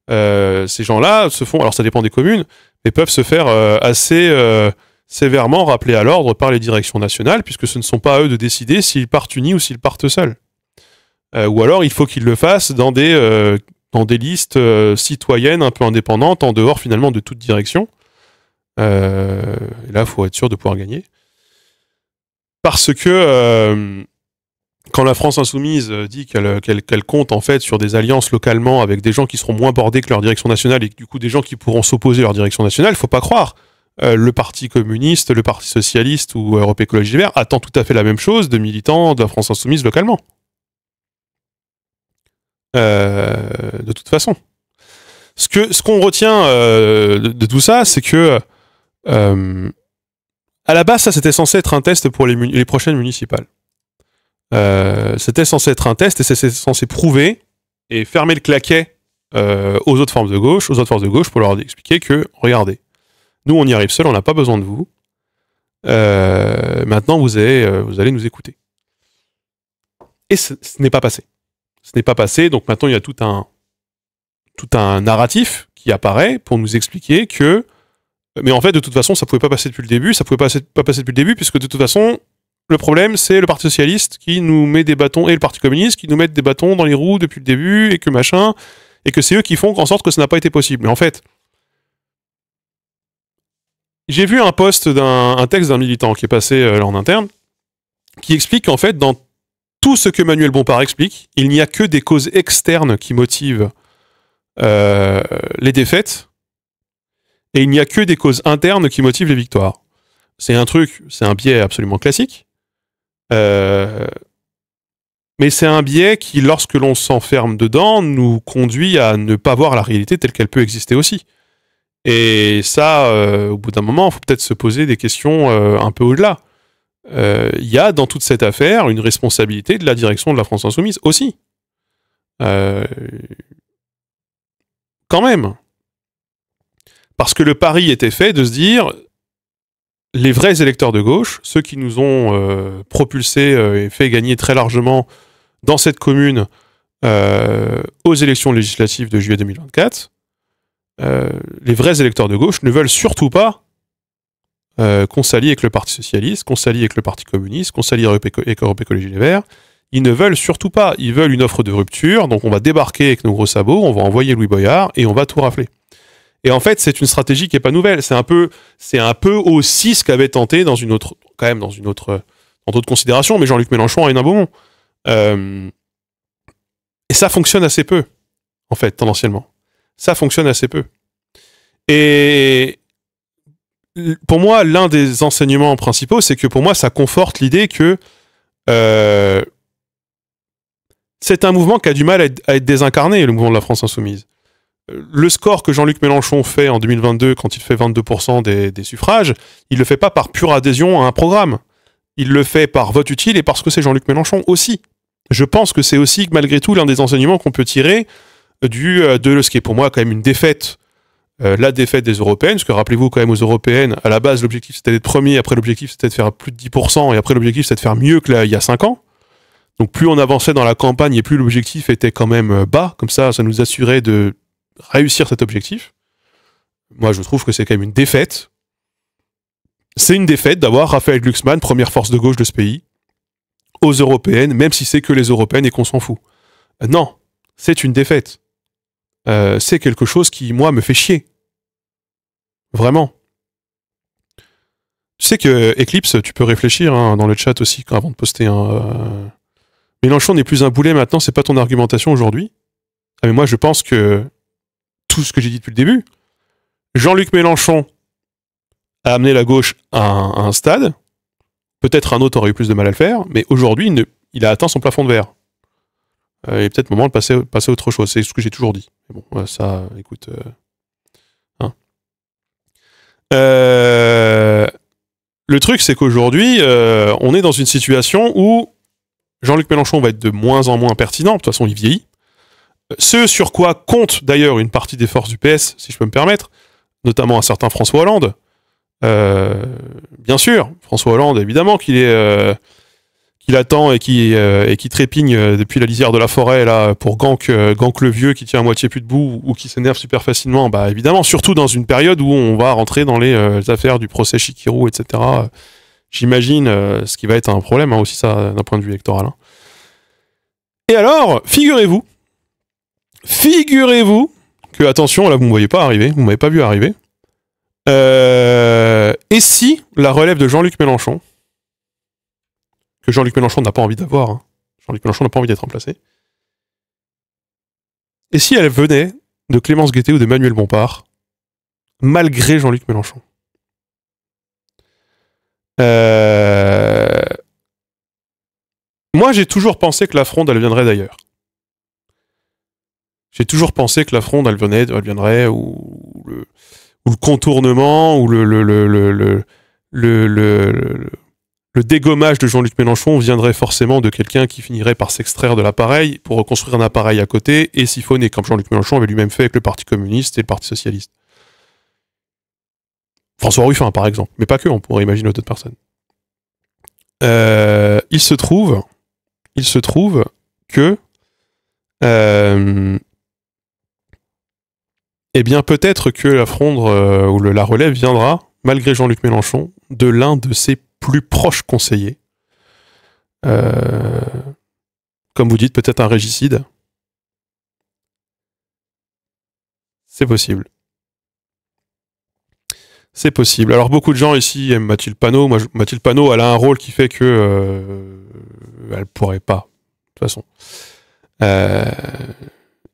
Ces gens-là se font, alors ça dépend des communes, mais peuvent se faire assez sévèrement rappeler à l'ordre par les directions nationales, puisque ce ne sont pas à eux de décider s'ils partent unis ou s'ils partent seuls. Ou alors il faut qu'ils le fassent dans des listes citoyennes un peu indépendantes, en dehors finalement de toute direction. Et là, il faut être sûr de pouvoir gagner. Parce que quand la France insoumise dit qu'elle compte en fait sur des alliances localement avec des gens qui seront moins bordés que leur direction nationale et du coup des gens qui pourront s'opposer à leur direction nationale, il ne faut pas croire. Le Parti communiste, le Parti socialiste ou Europe Écologie Les Verts attend tout à fait la même chose de militants de la France insoumise localement. De toute façon. Ce qu'on retient de tout ça, c'est que à la base, ça c'était censé être un test pour les prochaines municipales. C'était censé être un test et c'était censé prouver et fermer le claquet aux autres forces de gauche pour leur expliquer que, regardez, nous on y arrive seul, on n'a pas besoin de vous. Maintenant vous allez nous écouter. Et ce n'est pas passé. Ce n'est pas passé, donc maintenant il y a tout un narratif qui apparaît pour nous expliquer que, mais en fait de toute façon ça pouvait pas passer depuis le début, puisque de toute façon le problème c'est le Parti socialiste qui nous met des bâtons et le Parti communiste qui nous mettent des bâtons dans les roues depuis le début et que c'est eux qui font en sorte que ça n'a pas été possible. Mais en fait, j'ai vu un texte d'un militant qui est passé là en interne qui explique qu'en fait dans tout ce que Manuel Bompard explique, il n'y a que des causes externes qui motivent les défaites et il n'y a que des causes internes qui motivent les victoires. C'est un biais absolument classique, mais c'est un biais qui, lorsque l'on s'enferme dedans, nous conduit à ne pas voir la réalité telle qu'elle peut exister aussi. Et ça, au bout d'un moment, il faut peut-être se poser des questions un peu au-delà. Il y a dans toute cette affaire une responsabilité de la direction de la France insoumise aussi. Quand même. Parce que le pari était fait de se dire, les vrais électeurs de gauche, ceux qui nous ont propulsés et fait gagner très largement dans cette commune aux élections législatives de juillet 2024, les vrais électeurs de gauche ne veulent surtout pas qu'on s'allie avec le Parti socialiste, qu'on s'allie avec le Parti communiste, qu'on s'allie avec Europe Écologie Les Verts. Ils ne veulent surtout pas. Ils veulent une offre de rupture, donc on va débarquer avec nos gros sabots, on va envoyer Louis Boyard et on va tout rafler. Et en fait, c'est une stratégie qui est pas nouvelle. C'est un peu aussi ce qu'avait tenté dans d'autres considérations, mais Jean-Luc Mélenchon à Hénin-Beaumont. Et ça fonctionne assez peu, en fait, tendanciellement. Ça fonctionne assez peu. Et pour moi, l'un des enseignements principaux, c'est que pour moi, ça conforte l'idée que c'est un mouvement qui a du mal à être désincarné, le mouvement de la France insoumise. Le score que Jean-Luc Mélenchon fait en 2022, quand il fait 22% des suffrages, il le fait pas par pure adhésion à un programme. Il le fait par vote utile et parce que c'est Jean-Luc Mélenchon aussi. Je pense que c'est aussi, malgré tout, l'un des enseignements qu'on peut tirer de ce qui est pour moi quand même une défaite la défaite des européennes, parce que rappelez-vous quand même aux européennes, à la base l'objectif c'était d'être premier, après l'objectif c'était de faire plus de 10%, et après l'objectif c'était de faire mieux que il y a 5 ans. Donc plus on avançait dans la campagne et plus l'objectif était quand même bas, comme ça nous assurait de réussir cet objectif. Moi je trouve que c'est quand même une défaite. C'est une défaite d'avoir Raphaël Glucksmann, première force de gauche de ce pays, aux européennes, même si c'est que les européennes et qu'on s'en fout. Non, c'est une défaite. C'est quelque chose qui, moi, me fait chier. Vraiment. Tu sais que Eclipse, tu peux réfléchir hein, dans le chat aussi avant de poster un... Mélenchon n'est plus un boulet maintenant, c'est pas ton argumentation aujourd'hui. Ah, mais moi, je pense que tout ce que j'ai dit depuis le début, Jean-Luc Mélenchon a amené la gauche à un stade, peut-être un autre aurait eu plus de mal à le faire, mais aujourd'hui, il a atteint son plafond de verre. Il est peut-être moment de passer à autre chose. C'est ce que j'ai toujours dit. Mais bon, ça, écoute... Hein. Le truc, c'est qu'aujourd'hui, on est dans une situation où Jean-Luc Mélenchon va être de moins en moins pertinent. De toute façon, il vieillit. Ce sur quoi compte d'ailleurs une partie des forces du PS, si je peux me permettre, notamment un certain François Hollande. Bien sûr, François Hollande, évidemment qu'il attend et qui trépigne depuis la lisière de la forêt là pour Gank le vieux qui tient à moitié plus debout ou qui s'énerve super facilement. Bah évidemment, surtout dans une période où on va rentrer dans les affaires du procès Chikirou, etc. J'imagine ce qui va être un problème hein, aussi ça d'un point de vue électoral. Hein. Et alors, figurez-vous que attention là vous me voyez pas arriver, vous m'avez pas vu arriver. Et si la relève de Jean-Luc Mélenchon, que Jean-Luc Mélenchon n'a pas envie d'avoir, hein. Jean-Luc Mélenchon n'a pas envie d'être remplacé, et si elle venait de Clémence Guettet ou de Manuel Bompard, malgré Jean-Luc Mélenchon Moi, j'ai toujours pensé que la fronde, elle viendrait d'ailleurs. J'ai toujours pensé que la fronde, elle viendrait, ou le contournement, ou le dégommage de Jean-Luc Mélenchon viendrait forcément de quelqu'un qui finirait par s'extraire de l'appareil pour reconstruire un appareil à côté et siphonner, comme Jean-Luc Mélenchon avait lui-même fait avec le Parti communiste et le Parti socialiste. François Ruffin, par exemple. Mais pas que, on pourrait imaginer d'autres personnes. Il se trouve que eh bien, peut-être que la fronde ou la relève viendra, malgré Jean-Luc Mélenchon, de l'un de ses plus proches conseillers. Comme vous dites, peut-être un régicide. C'est possible. C'est possible. Alors, beaucoup de gens ici aiment Mathilde Panot. Moi, Mathilde Panot, elle a un rôle qui fait que elle pourrait pas, de toute façon.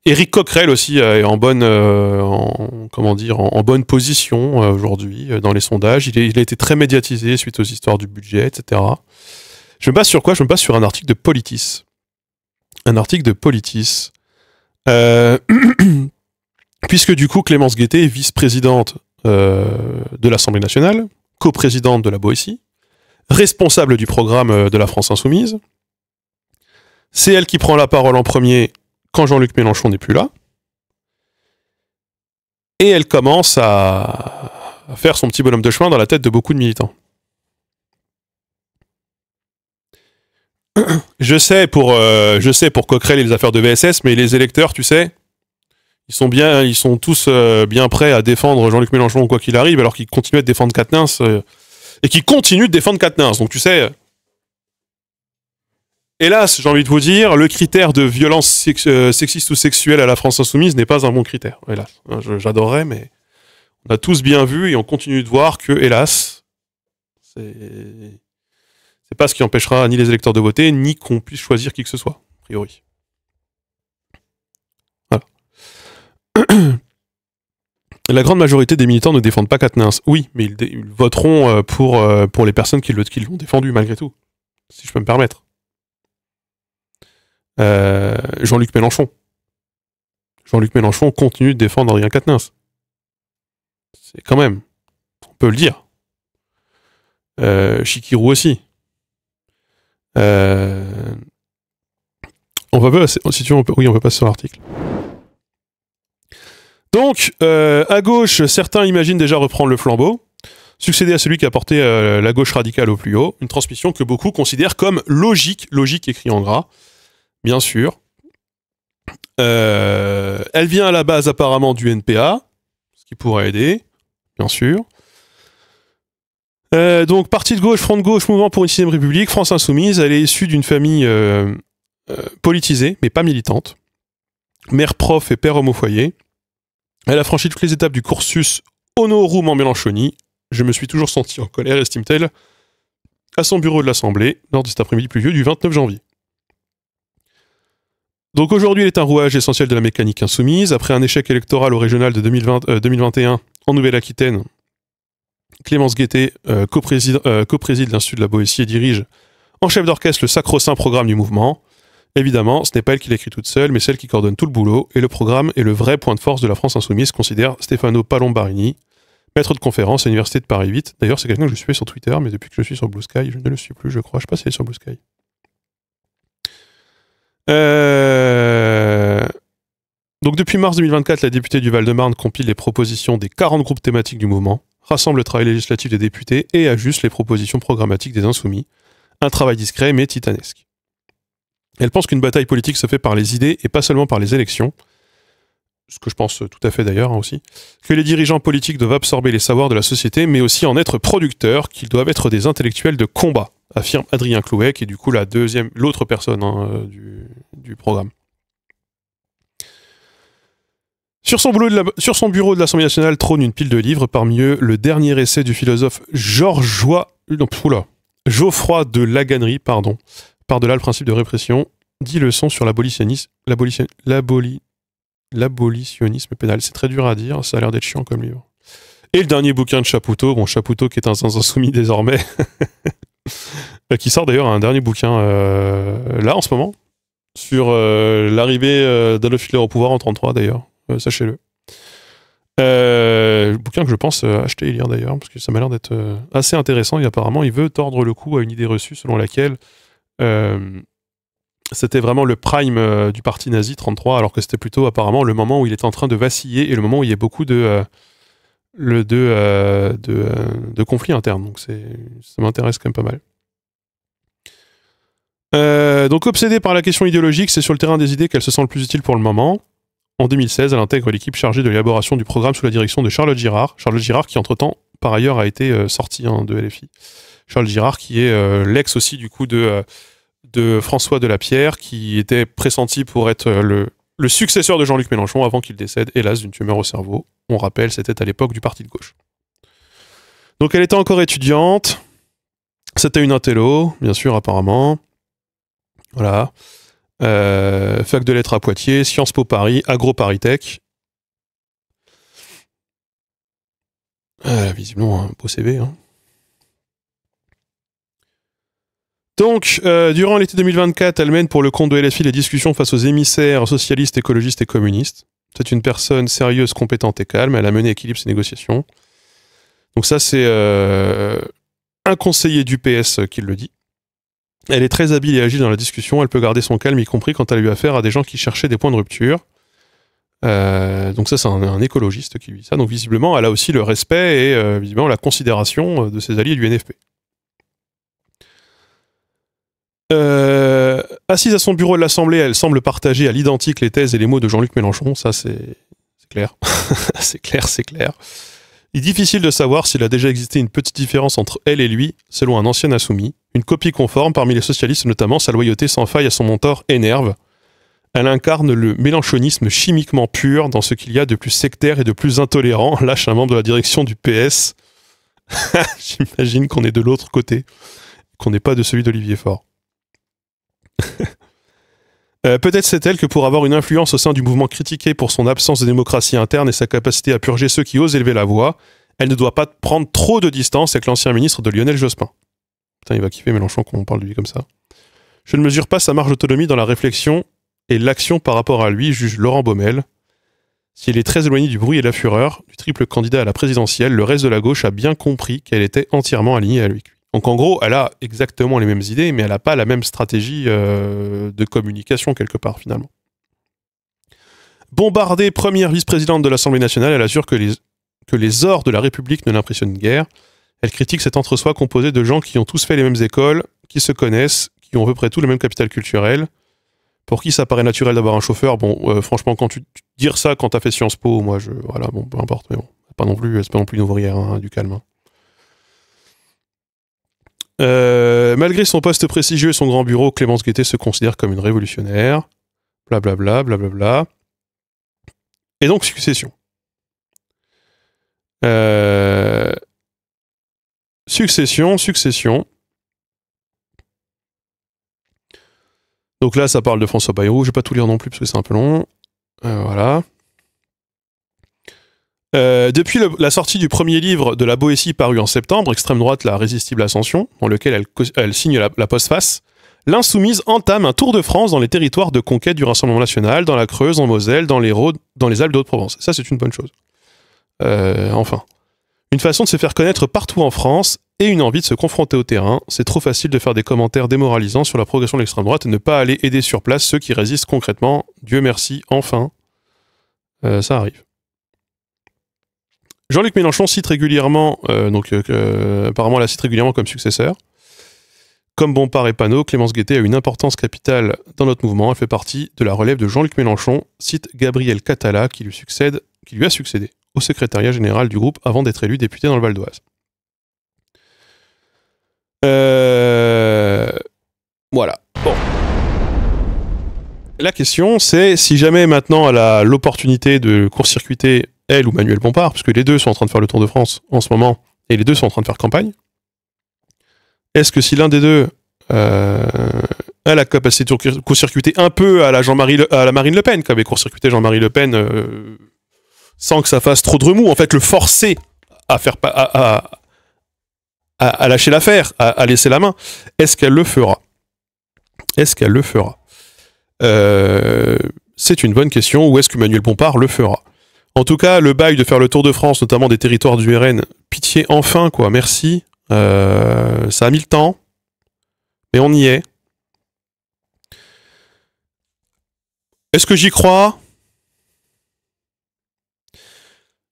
Éric Coquerel aussi est en bonne, en bonne position aujourd'hui dans les sondages. Il a été très médiatisé suite aux histoires du budget, etc. Je me base sur quoi ? Je me base sur un article de Politis. Un article de Politis. Puisque du coup, Clémence Guettet est vice-présidente de l'Assemblée nationale, coprésidente de la Boétie, responsable du programme de la France Insoumise. C'est elle qui prend la parole en premier quand Jean-Luc Mélenchon n'est plus là. Et elle commence à faire son petit bonhomme de chemin dans la tête de beaucoup de militants. Je sais pour Coquerel et les affaires de VSS, mais les électeurs, tu sais, ils sont tous bien prêts à défendre Jean-Luc Mélenchon quoi qu'il arrive, alors qu'ils continuent de défendre Quatennens et qu'ils continuent de défendre Quatennens. Donc tu sais, hélas, j'ai envie de vous dire, le critère de violence sexiste ou sexuelle à la France insoumise n'est pas un bon critère. Hélas, j'adorerais, mais on a tous bien vu et on continue de voir que, hélas, c'est pas ce qui empêchera ni les électeurs de voter, ni qu'on puisse choisir qui que ce soit, a priori. Voilà. La grande majorité des militants ne défendent pas Quatennens. Oui, mais ils voteront pour les personnes qui l'ont défendu, malgré tout, si je peux me permettre. Jean-Luc Mélenchon. Jean-Luc Mélenchon continue de défendre Adrien Quatennens. C'est quand même, on peut le dire. Chikirou aussi. On va pas, si tu veux, on peut passer sur l'article. Donc, à gauche, certains imaginent déjà reprendre le flambeau, succéder à celui qui a porté la gauche radicale au plus haut, une transmission que beaucoup considèrent comme logique écrit en gras, bien sûr. Elle vient à la base apparemment du NPA, ce qui pourrait aider, bien sûr. Donc, parti de gauche, front de gauche, mouvement pour une 6ème République, France Insoumise, elle est issue d'une famille politisée, mais pas militante. Mère prof et père homme au foyer. Elle a franchi toutes les étapes du cursus honorum en Mélenchonie. Je me suis toujours senti en colère, estime-t-elle, à son bureau de l'Assemblée, lors de cet après-midi pluvieux du 29 janvier. Donc aujourd'hui, elle est un rouage essentiel de la mécanique insoumise. Après un échec électoral au régional de 2021 en Nouvelle-Aquitaine, Clémence Guettet co-préside l'Institut de la Boétie et dirige en chef d'orchestre le sacro-saint programme du mouvement. Évidemment, ce n'est pas elle qui l'écrit toute seule, mais celle qui coordonne tout le boulot, et le programme est le vrai point de force de la France insoumise, considère Stefano Palombarini, maître de conférence à l'Université de Paris 8. D'ailleurs, c'est quelqu'un que je suis sur Twitter, mais depuis que je suis sur Blue Sky, je ne le suis plus, je crois. Je sais pas si elle est sur Blue Sky. Donc depuis mars 2024, la députée du Val-de-Marne compile les propositions des 40 groupes thématiques du mouvement, rassemble le travail législatif des députés et ajuste les propositions programmatiques des insoumis. Un travail discret mais titanesque. Elle pense qu'une bataille politique se fait par les idées et pas seulement par les élections, ce que je pense tout à fait d'ailleurs aussi, que les dirigeants politiques doivent absorber les savoirs de la société, mais aussi en être producteurs, qu'ils doivent être des intellectuels de combat, affirme Adrien Clouet, qui est du coup l'autre personne du programme. Sur son bureau de l'Assemblée nationale trône une pile de livres, parmi eux le dernier essai du philosophe Geoffroy de Laganerie, par-delà le principe de répression, 10 leçons sur l'abolitionnisme pénal. C'est très dur à dire, ça a l'air d'être chiant comme livre. Et le dernier bouquin de Chapoutot, Chapoutot qui est un insoumis désormais, qui sort d'ailleurs un dernier bouquin là en ce moment, sur l'arrivée d'Adolf Hitler au pouvoir en 1933 d'ailleurs, sachez-le. Bouquin que je pense acheter et lire d'ailleurs, parce que ça m'a l'air d'être assez intéressant, et apparemment il veut tordre le cou à une idée reçue selon laquelle c'était vraiment le prime du parti nazi 33, alors que c'était plutôt apparemment le moment où il est en train de vaciller et le moment où il y a beaucoup de conflits internes. Donc ça m'intéresse quand même pas mal. Donc obsédée par la question idéologique, c'est sur le terrain des idées qu'elle se sent le plus utile pour le moment. En 2016, elle intègre l'équipe chargée de l'élaboration du programme sous la direction de Charlotte Girard. Charlotte Girard qui entre-temps, par ailleurs, a été sortie de LFI. Charlotte Girard qui est l'ex aussi du coup de François Delapierre, qui était pressenti pour être le successeur de Jean-Luc Mélenchon avant qu'il décède, hélas, d'une tumeur au cerveau. On rappelle, c'était à l'époque du parti de gauche. Donc elle était encore étudiante. C'était une intello, bien sûr, apparemment. Voilà. Fac de lettres à Poitiers, Sciences Po Paris, AgroParisTech. Visiblement, un beau CV. Hein. Donc, durant l'été 2024, elle mène pour le compte de LFI les discussions face aux émissaires socialistes, écologistes et communistes. C'est une personne sérieuse, compétente et calme. Elle a mené à équilibre ses négociations. Donc ça, c'est un conseiller du PS qui le dit. Elle est très habile et agile dans la discussion. Elle peut garder son calme, y compris quand elle a eu affaire à des gens qui cherchaient des points de rupture. Donc ça, c'est un écologiste qui lui dit ça. Donc visiblement, elle a aussi le respect et visiblement la considération de ses alliés du NFP. Assise à son bureau de l'Assemblée, elle semble partager à l'identique les thèses et les mots de Jean-Luc Mélenchon. Ça, c'est clair. c'est clair. Il est difficile de savoir s'il a déjà existé une petite différence entre elle et lui, selon un ancien insoumis. Une copie conforme parmi les socialistes, notamment sa loyauté sans faille à son mentor énerve. Elle incarne le mélenchonisme chimiquement pur dans ce qu'il y a de plus sectaire et de plus intolérant, lâche un membre de la direction du PS. J'imagine qu'on est de l'autre côté, qu'on n'est pas de celui d'Olivier Faure. Peut-être c'est elle que pour avoir une influence au sein du mouvement critiqué pour son absence de démocratie interne et sa capacité à purger ceux qui osent élever la voix, elle ne doit pas prendre trop de distance avec l'ancien ministre de Lionel Jospin. Putain, il va kiffer Mélenchon qu'on parle de lui comme ça. Je ne mesure pas sa marge d'autonomie dans la réflexion et l'action par rapport à lui, juge Laurent Baumel. S'il est très éloigné du bruit et de la fureur, du triple candidat à la présidentielle, le reste de la gauche a bien compris qu'elle était entièrement alignée à lui. Donc en gros, elle a exactement les mêmes idées, mais elle n'a pas la même stratégie de communication quelque part finalement. Bombardée première vice-présidente de l'Assemblée nationale, elle assure que les ors de la République ne l'impressionnent guère. Elle critique cet entre-soi composé de gens qui ont tous fait les mêmes écoles, qui se connaissent, qui ont à peu près tout le même capital culturel. Pour qui ça paraît naturel d'avoir un chauffeur, bon, franchement, quand tu dire ça quand t'as fait Sciences Po, moi, voilà, bon, peu importe, mais bon, c'est pas non plus une ouvrière, hein, du calme. Hein. Malgré son poste prestigieux et son grand bureau, Clémence Guettet se considère comme une révolutionnaire. Blablabla, blablabla. Et donc, succession. Succession. Donc là, ça parle de François Bayrou. Je vais pas tout lire non plus parce que c'est un peu long. Voilà. Depuis la sortie du premier livre de la Boétie paru en septembre, Extrême droite, la résistible ascension, dans lequel elle signe la postface, l'insoumise entame un tour de France dans les territoires de conquête du Rassemblement national, dans la Creuse, en Moselle, dans l'Hérault, dans les Alpes d'Haute-Provence. Ça, c'est une bonne chose. Enfin. Une façon de se faire connaître partout en France et une envie de se confronter au terrain. C'est trop facile de faire des commentaires démoralisants sur la progression de l'extrême droite et ne pas aller aider sur place ceux qui résistent concrètement. Dieu merci, enfin. Ça arrive. Jean-Luc Mélenchon cite régulièrement, apparemment la cite régulièrement comme successeur. Comme Bompard et Panot, Clémence Guettet a une importance capitale dans notre mouvement. Elle fait partie de la relève de Jean-Luc Mélenchon, cite Gabriel Catala, qui lui a succédé au secrétariat général du groupe avant d'être élu député dans le Val d'Oise. Voilà. Bon. La question, c'est si jamais maintenant elle a l'opportunité de court-circuiter elle ou Manuel Bompard, parce que les deux sont en train de faire le Tour de France en ce moment, et les deux sont en train de faire campagne, est-ce que si l'un des deux a la capacité de court-circuiter un peu à la Marine Le Pen, qu'avait court-circuité Jean-Marie Le Pen sans que ça fasse trop de remous, en fait le forcer à faire à lâcher l'affaire, à laisser la main, est-ce qu'elle le fera? C'est une bonne question, ou est-ce que Manuel Bompard le fera? En tout cas, le bail de faire le Tour de France, notamment des territoires du RN, pitié, enfin, quoi, merci. Ça a mis le temps, mais on y est. Est-ce que j'y crois?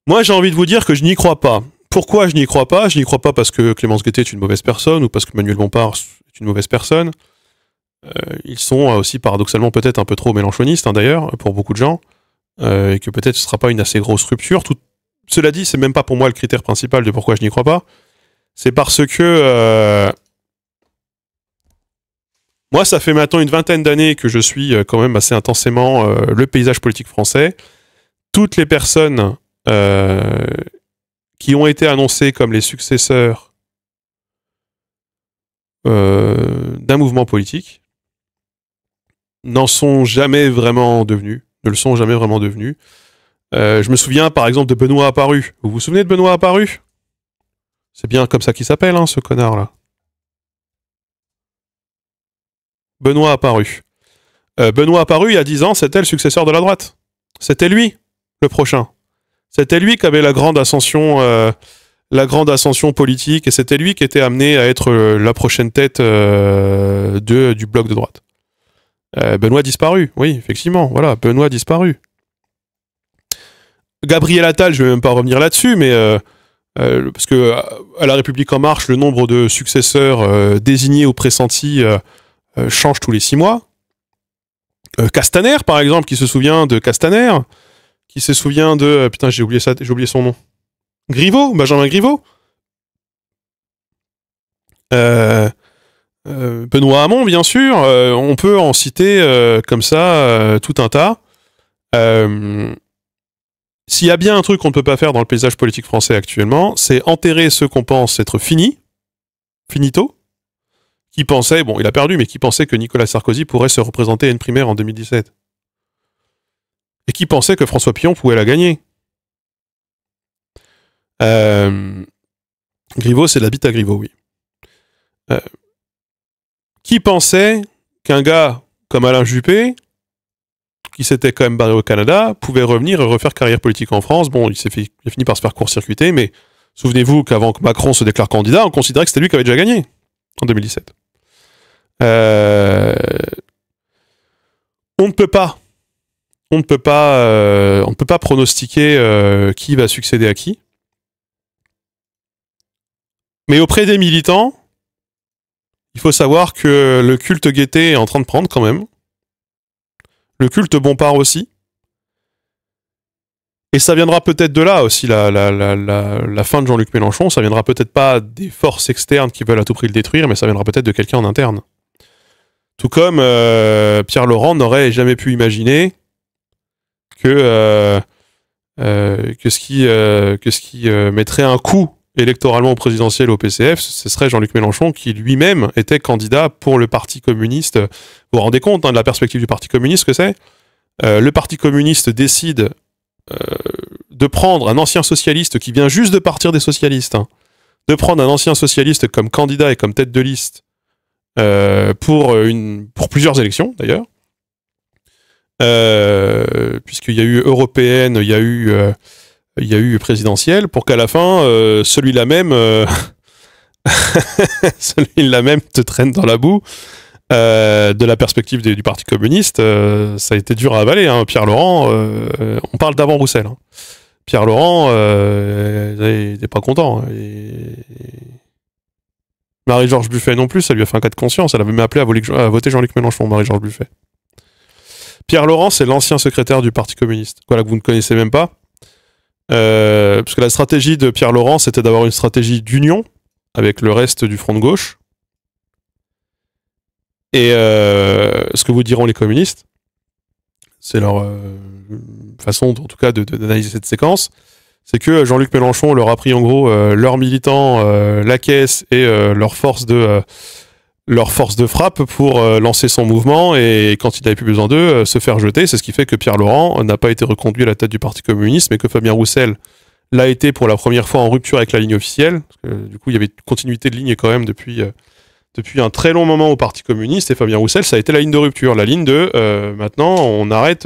Moi, j'ai envie de vous dire que je n'y crois pas. Pourquoi je n'y crois pas? Je n'y crois pas parce que Clémence Guettet est une mauvaise personne, ou parce que Manuel Bompard est une mauvaise personne. Ils sont aussi paradoxalement peut-être un peu trop mélenchonistes, hein, d'ailleurs, pour beaucoup de gens. Et que peut-être ce ne sera pas une assez grosse rupture. Cela dit, c'est même pas pour moi le critère principal de pourquoi je n'y crois pas. C'est parce que moi, ça fait maintenant une vingtaine d'années que je suis quand même assez intensément le paysage politique français. Toutes les personnes qui ont été annoncées comme les successeurs d'un mouvement politique n'en sont jamais vraiment devenus. Ne le sont jamais vraiment devenus. Je me souviens par exemple de Benoît Apparu. Vous vous souvenez de Benoît Apparu? C'est bien comme ça qu'il s'appelle, hein, ce connard-là. Benoît Apparu. Benoît Apparu, il y a 10 ans, c'était le successeur de la droite. C'était lui, le prochain. C'était lui qui avait la grande ascension politique, et c'était lui qui était amené à être la prochaine tête du bloc de droite. Benoît disparu, oui, effectivement, voilà, Benoît disparu. Gabriel Attal, je ne vais même pas revenir là-dessus, mais parce que à La République En Marche, le nombre de successeurs désignés ou pressentis change tous les 6 mois. Castaner, par exemple, qui se souvient de Castaner, qui se souvient de... putain, j'ai oublié son nom. Griveaux, Benjamin Griveaux. Benoît Hamon, bien sûr, on peut en citer comme ça tout un tas. S'il y a bien un truc qu'on ne peut pas faire dans le paysage politique français actuellement, c'est enterrer ceux qu'on pense être finito, qui pensaient, bon, il a perdu, mais qui pensaient que Nicolas Sarkozy pourrait se représenter à une primaire en 2017. Et qui pensaient que François Fillon pouvait la gagner. Griveaux, c'est de la bite à Griveaux, oui. Qui pensait qu'un gars comme Alain Juppé, qui s'était quand même barré au Canada, pouvait revenir et refaire carrière politique en France? Bon, il a fini par se faire court-circuiter, mais souvenez-vous qu'avant que Macron se déclare candidat, on considérait que c'était lui qui avait déjà gagné en 2017. On ne peut pas on ne peut pas pronostiquer qui va succéder à qui. Mais auprès des militants, il faut savoir que le culte Guettet est en train de prendre quand même. Le culte Bompard aussi. Et ça viendra peut-être de là aussi, la fin de Jean-Luc Mélenchon. Ça viendra peut-être pas des forces externes qui veulent à tout prix le détruire, mais ça viendra peut-être de quelqu'un en interne. Tout comme Pierre Laurent n'aurait jamais pu imaginer que ce qui mettrait un coup électoralement au présidentiel au PCF, ce serait Jean-Luc Mélenchon qui lui-même était candidat pour le Parti communiste. Vous vous rendez compte de la perspective du Parti communiste que c'est ? Le Parti communiste décide de prendre un ancien socialiste qui vient juste de partir des socialistes, de prendre un ancien socialiste comme candidat et comme tête de liste pour plusieurs élections d'ailleurs, puisqu'il y a eu européenne, il y a eu présidentielle, pour qu'à la fin, celui-là même te traîne dans la boue. De la perspective du Parti communiste, ça a été dur à avaler. Pierre Laurent, on parle d'avant Roussel. Pierre Laurent, il n'est pas content. Marie-Georges Buffet non plus, ça lui a fait un cas de conscience. Elle avait même appelé à voter Jean-Luc Mélenchon, Marie-Georges Buffet. Pierre Laurent, c'est l'ancien secrétaire du Parti communiste, voilà, que vous ne connaissez même pas. Parce que la stratégie de Pierre Laurent, c'était d'avoir une stratégie d'union avec le reste du front de gauche. Et ce que vous diront les communistes, c'est leur façon, en tout cas, d'analyser cette séquence, c'est que Jean-Luc Mélenchon leur a pris en gros leurs militants, la caisse et leur force de frappe pour lancer son mouvement, et quand il n'avait plus besoin d'eux, se faire jeter. C'est ce qui fait que Pierre Laurent n'a pas été reconduit à la tête du Parti communiste, mais que Fabien Roussel l'a été pour la première fois en rupture avec la ligne officielle. Parce que, du coup, il y avait une continuité de ligne quand même depuis un très long moment au Parti communiste, et Fabien Roussel, ça a été la ligne de rupture, la ligne de maintenant on arrête,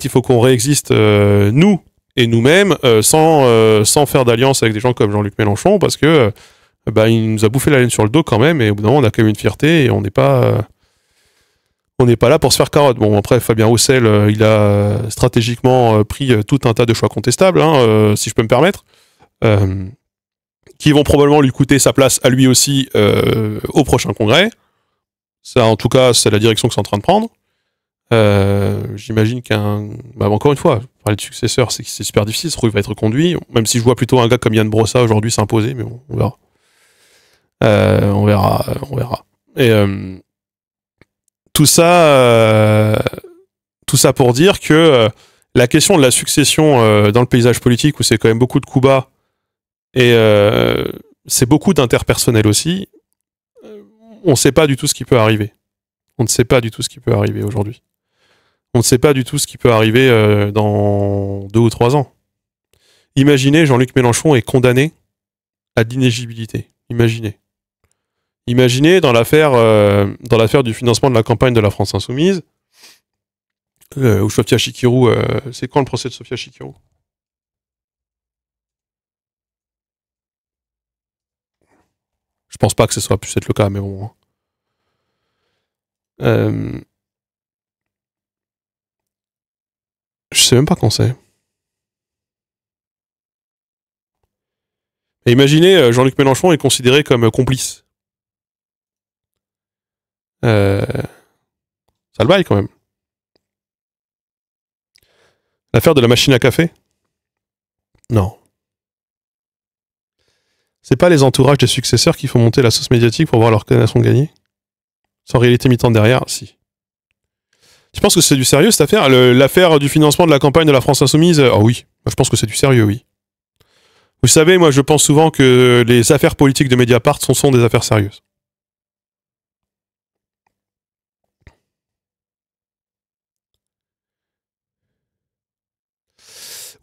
il faut qu'on réexiste nous et nous-mêmes sans faire d'alliance avec des gens comme Jean-Luc Mélenchon, parce que il nous a bouffé la laine sur le dos quand même, et au bout d'un moment on a quand même une fierté, et on n'est pas là pour se faire carotte. Bon, après Fabien Roussel, il a stratégiquement pris tout un tas de choix contestables, si je peux me permettre. Qui vont probablement lui coûter sa place à lui aussi au prochain congrès. Ça, en tout cas, c'est la direction que c'est en train de prendre. J'imagine encore une fois, parler de successeur, c'est super difficile, ce truc va être reconduit, même si je vois plutôt un gars comme Yann Brossa aujourd'hui s'imposer, mais bon, on verra. On verra. Et tout ça pour dire que la question de la succession dans le paysage politique, où c'est quand même beaucoup de coups bas, et c'est beaucoup d'interpersonnel aussi, on ne sait pas du tout ce qui peut arriver. On ne sait pas du tout ce qui peut arriver aujourd'hui. On ne sait pas du tout ce qui peut arriver dans 2 ou 3 ans. Imaginez, Jean-Luc Mélenchon est condamné à l'inéligibilité. Imaginez dans l'affaire du financement de la campagne de la France Insoumise, où Sophia Chikirou... c'est quand le procès de Sophia Chikirou ? Je pense pas que ce soit pu être le cas, mais bon. Je sais même pas quand c'est. Et imaginez, Jean-Luc Mélenchon est considéré comme complice. Ça le baille quand même. L'affaire de la machine à café ? Non. C'est pas les entourages des successeurs qui font monter la sauce médiatique pour voir leur condamnation gagner ? Sans réalité mi-temps derrière, si. Tu penses que c'est du sérieux cette affaire ? L'affaire du financement de la campagne de la France Insoumise ? Ah oui, moi, je pense que c'est du sérieux, oui. Vous savez, moi je pense souvent que les affaires politiques de Mediapart sont des affaires sérieuses.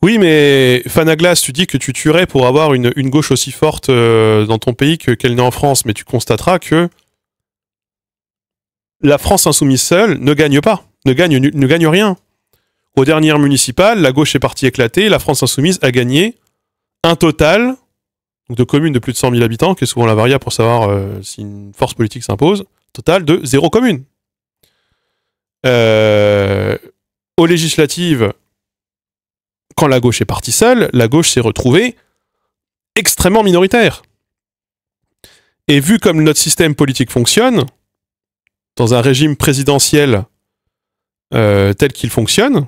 Oui, mais Fanaglas, tu dis que tu tuerais pour avoir une gauche aussi forte dans ton pays qu'elle n'est en France, mais tu constateras que la France Insoumise seule ne gagne pas, ne gagne rien. Aux dernières municipales, la gauche est partie éclater, la France Insoumise a gagné un total de communes de plus de 100 000 habitants, qui est souvent la variable pour savoir si une force politique s'impose, total de 0 communes. aux législatives, quand la gauche est partie seule, la gauche s'est retrouvée extrêmement minoritaire. Et vu comme notre système politique fonctionne, dans un régime présidentiel tel qu'il fonctionne,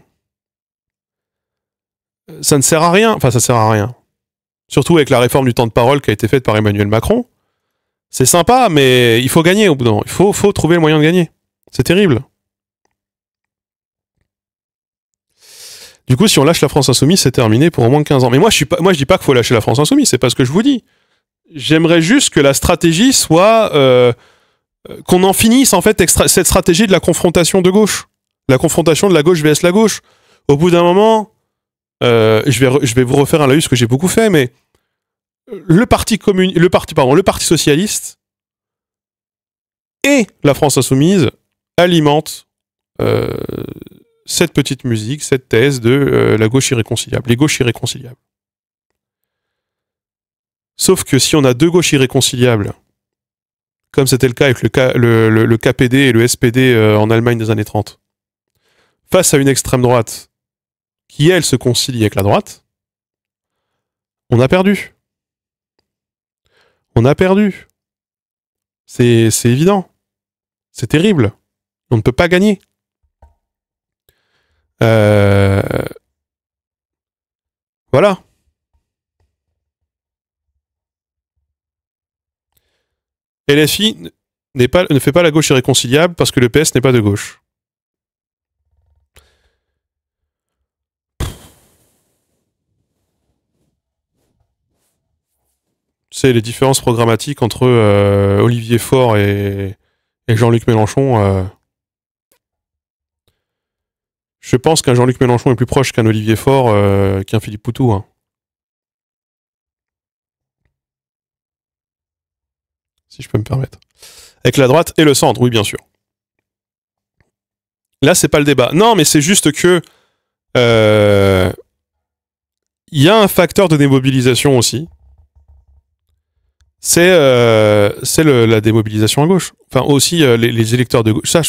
ça ne sert à rien. Enfin, ça sert à rien. Surtout avec la réforme du temps de parole qui a été faite par Emmanuel Macron. C'est sympa, mais il faut gagner au bout d'un moment. Il faut trouver le moyen de gagner. C'est terrible. Du coup, si on lâche la France Insoumise, c'est terminé pour au moins 15 ans. Mais moi, je dis pas qu'il faut lâcher la France Insoumise, c'est pas ce que je vous dis. J'aimerais juste que la stratégie soit... qu'on en finisse, en fait, cette stratégie de la confrontation de gauche. La confrontation de la gauche vs la gauche. Au bout d'un moment, je vais vous refaire un laïus que j'ai beaucoup fait, mais le parti socialiste et la France Insoumise alimentent cette petite musique, cette thèse de la gauche irréconciliable, les gauches irréconciliables. Sauf que si on a deux gauches irréconciliables, comme c'était le cas avec le KPD et le SPD en Allemagne des années 30, face à une extrême droite qui, elle, se concilie avec la droite, on a perdu. On a perdu. C'est évident. C'est terrible. On ne peut pas gagner. Voilà. LFI ne fait pas la gauche irréconciliable parce que le PS n'est pas de gauche. C'est les différences programmatiques entre Olivier Faure et Jean-Luc Mélenchon. Je pense qu'un Jean-Luc Mélenchon est plus proche qu'un Olivier Faure qu'un Philippe Poutou. Hein. Si je peux me permettre. Avec la droite et le centre, oui, bien sûr. Là, c'est pas le débat. Non, mais c'est juste que y a un facteur de démobilisation aussi. C'est la démobilisation à gauche. Enfin, aussi les électeurs de gauche. Ça,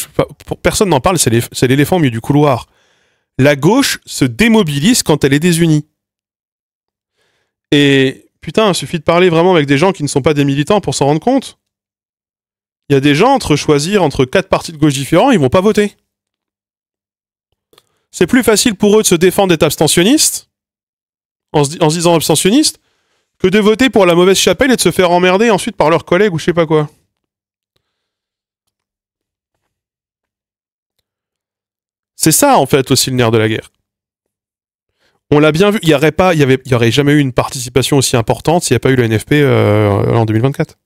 personne n'en parle, c'est l'éléphant au milieu du couloir. La gauche se démobilise quand elle est désunie. Et putain, il suffit de parler vraiment avec des gens qui ne sont pas des militants pour s'en rendre compte. Il y a des gens, choisir entre 4 partis de gauche différents, ils vont pas voter. C'est plus facile pour eux de se défendre d'être abstentionnistes, en se disant abstentionnistes, que de voter pour la mauvaise chapelle et de se faire emmerder ensuite par leurs collègues ou je sais pas quoi. C'est ça, en fait, aussi le nerf de la guerre. On l'a bien vu, il y aurait jamais eu une participation aussi importante s'il n'y a pas eu la NFP en 2024.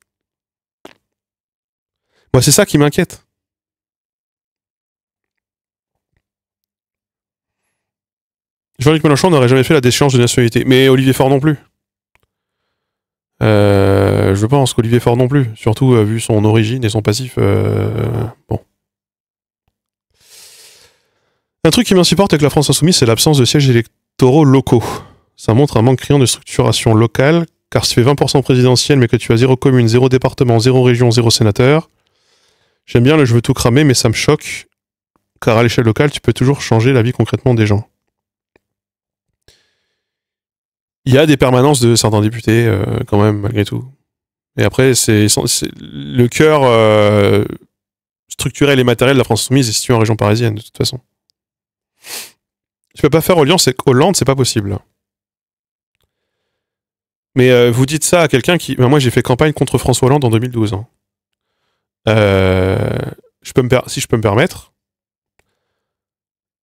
Moi, c'est ça qui m'inquiète. Jean-Luc Mélenchon n'aurait jamais fait la déchéance de nationalité, mais Olivier Faure non plus. Je pense qu'Olivier Faure non plus, surtout vu son origine et son passif. Bon. Un truc qui m'insupporte avec la France Insoumise, c'est l'absence de sièges électoraux locaux. Ça montre un manque criant de structuration locale, car si tu fais 20% présidentiel, mais que tu as 0 commune, 0 département, 0 région, 0 sénateur, j'aime bien le je veux tout cramer, mais ça me choque, car à l'échelle locale, tu peux toujours changer la vie concrètement des gens. Il y a des permanences de certains députés, quand même, malgré tout. Et après, c'est le cœur structurel et matériel de la France Insoumise est situé en région parisienne, de toute façon. Tu peux pas faire Hollande, c'est pas possible. Mais vous dites ça à quelqu'un qui... moi, j'ai fait campagne contre François Hollande en 2012. Hein. Si je peux me permettre.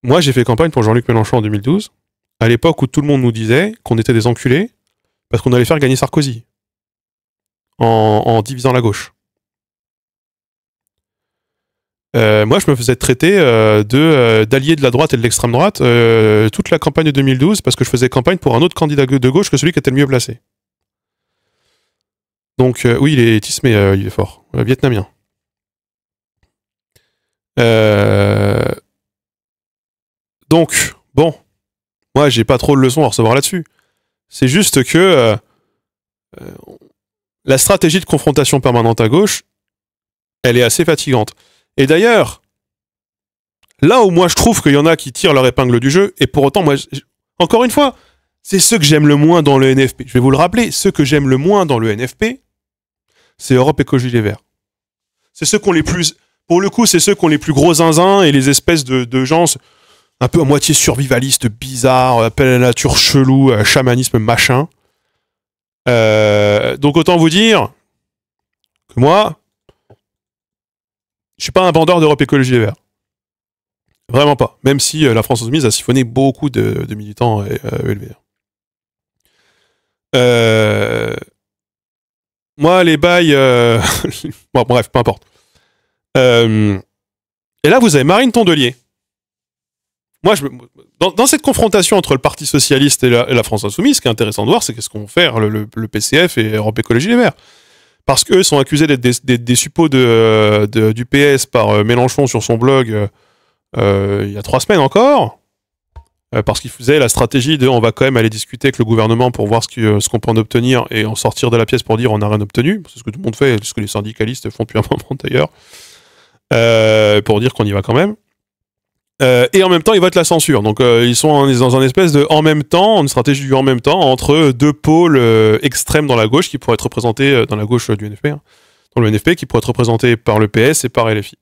Moi, j'ai fait campagne pour Jean-Luc Mélenchon en 2012, à l'époque où tout le monde nous disait qu'on était des enculés, parce qu'on allait faire gagner Sarkozy, en divisant la gauche. Moi, je me faisais traiter d'allié de la droite et de l'extrême droite toute la campagne de 2012 parce que je faisais campagne pour un autre candidat de gauche que celui qui était le mieux placé. Donc, oui, il est tismé, il est fort. Vietnamien. Donc, bon, moi, j'ai pas trop de leçons à recevoir là-dessus. C'est juste que la stratégie de confrontation permanente à gauche, elle est assez fatigante. Et d'ailleurs, Là où moi je trouve qu'il y en a qui tirent leur épingle du jeu, et pour autant, moi, encore une fois, c'est ceux que j'aime le moins dans le NFP. Je vais vous le rappeler, ceux que j'aime le moins dans le NFP, c'est Europe Écologie Les Verts. C'est ceux qui ont les plus... Pour le coup, c'est ceux qui ont les plus gros zinzins et les espèces de gens un peu à moitié survivalistes, bizarres, appel à la nature chelou, chamanisme machin. Donc autant vous dire que moi, je suis pas un vendeur d'Europe Écologie Les Verts. Vraiment pas. Même si la France Insoumise a siphonné beaucoup de militants LVR. Moi, les bails... bon, bref, peu importe. Et là, vous avez Marine Tondelier. Moi, dans cette confrontation entre le Parti Socialiste et la France Insoumise, ce qui est intéressant de voir, c'est qu'est-ce qu'on fait le PCF et Europe Écologie Les Verts. Parce qu'eux sont accusés d'être des suppôts du PS par Mélenchon sur son blog il y a 3 semaines encore. Parce qu'il faisait la stratégie de on va quand même aller discuter avec le gouvernement pour voir ce qu'on peut en obtenir et en sortir de la pièce pour dire on n'a rien obtenu. C'est ce que tout le monde fait, ce que les syndicalistes font depuis un moment d'ailleurs. Pour dire qu'on y va quand même. Et en même temps, ils votent la censure. Donc, ils sont dans un espèce de en même temps, une stratégie du en même temps entre deux pôles extrêmes dans la gauche qui pourraient être représentés dans la gauche du NFP, hein, dans le NFP qui pourraient être représentés par le PS et par LFI.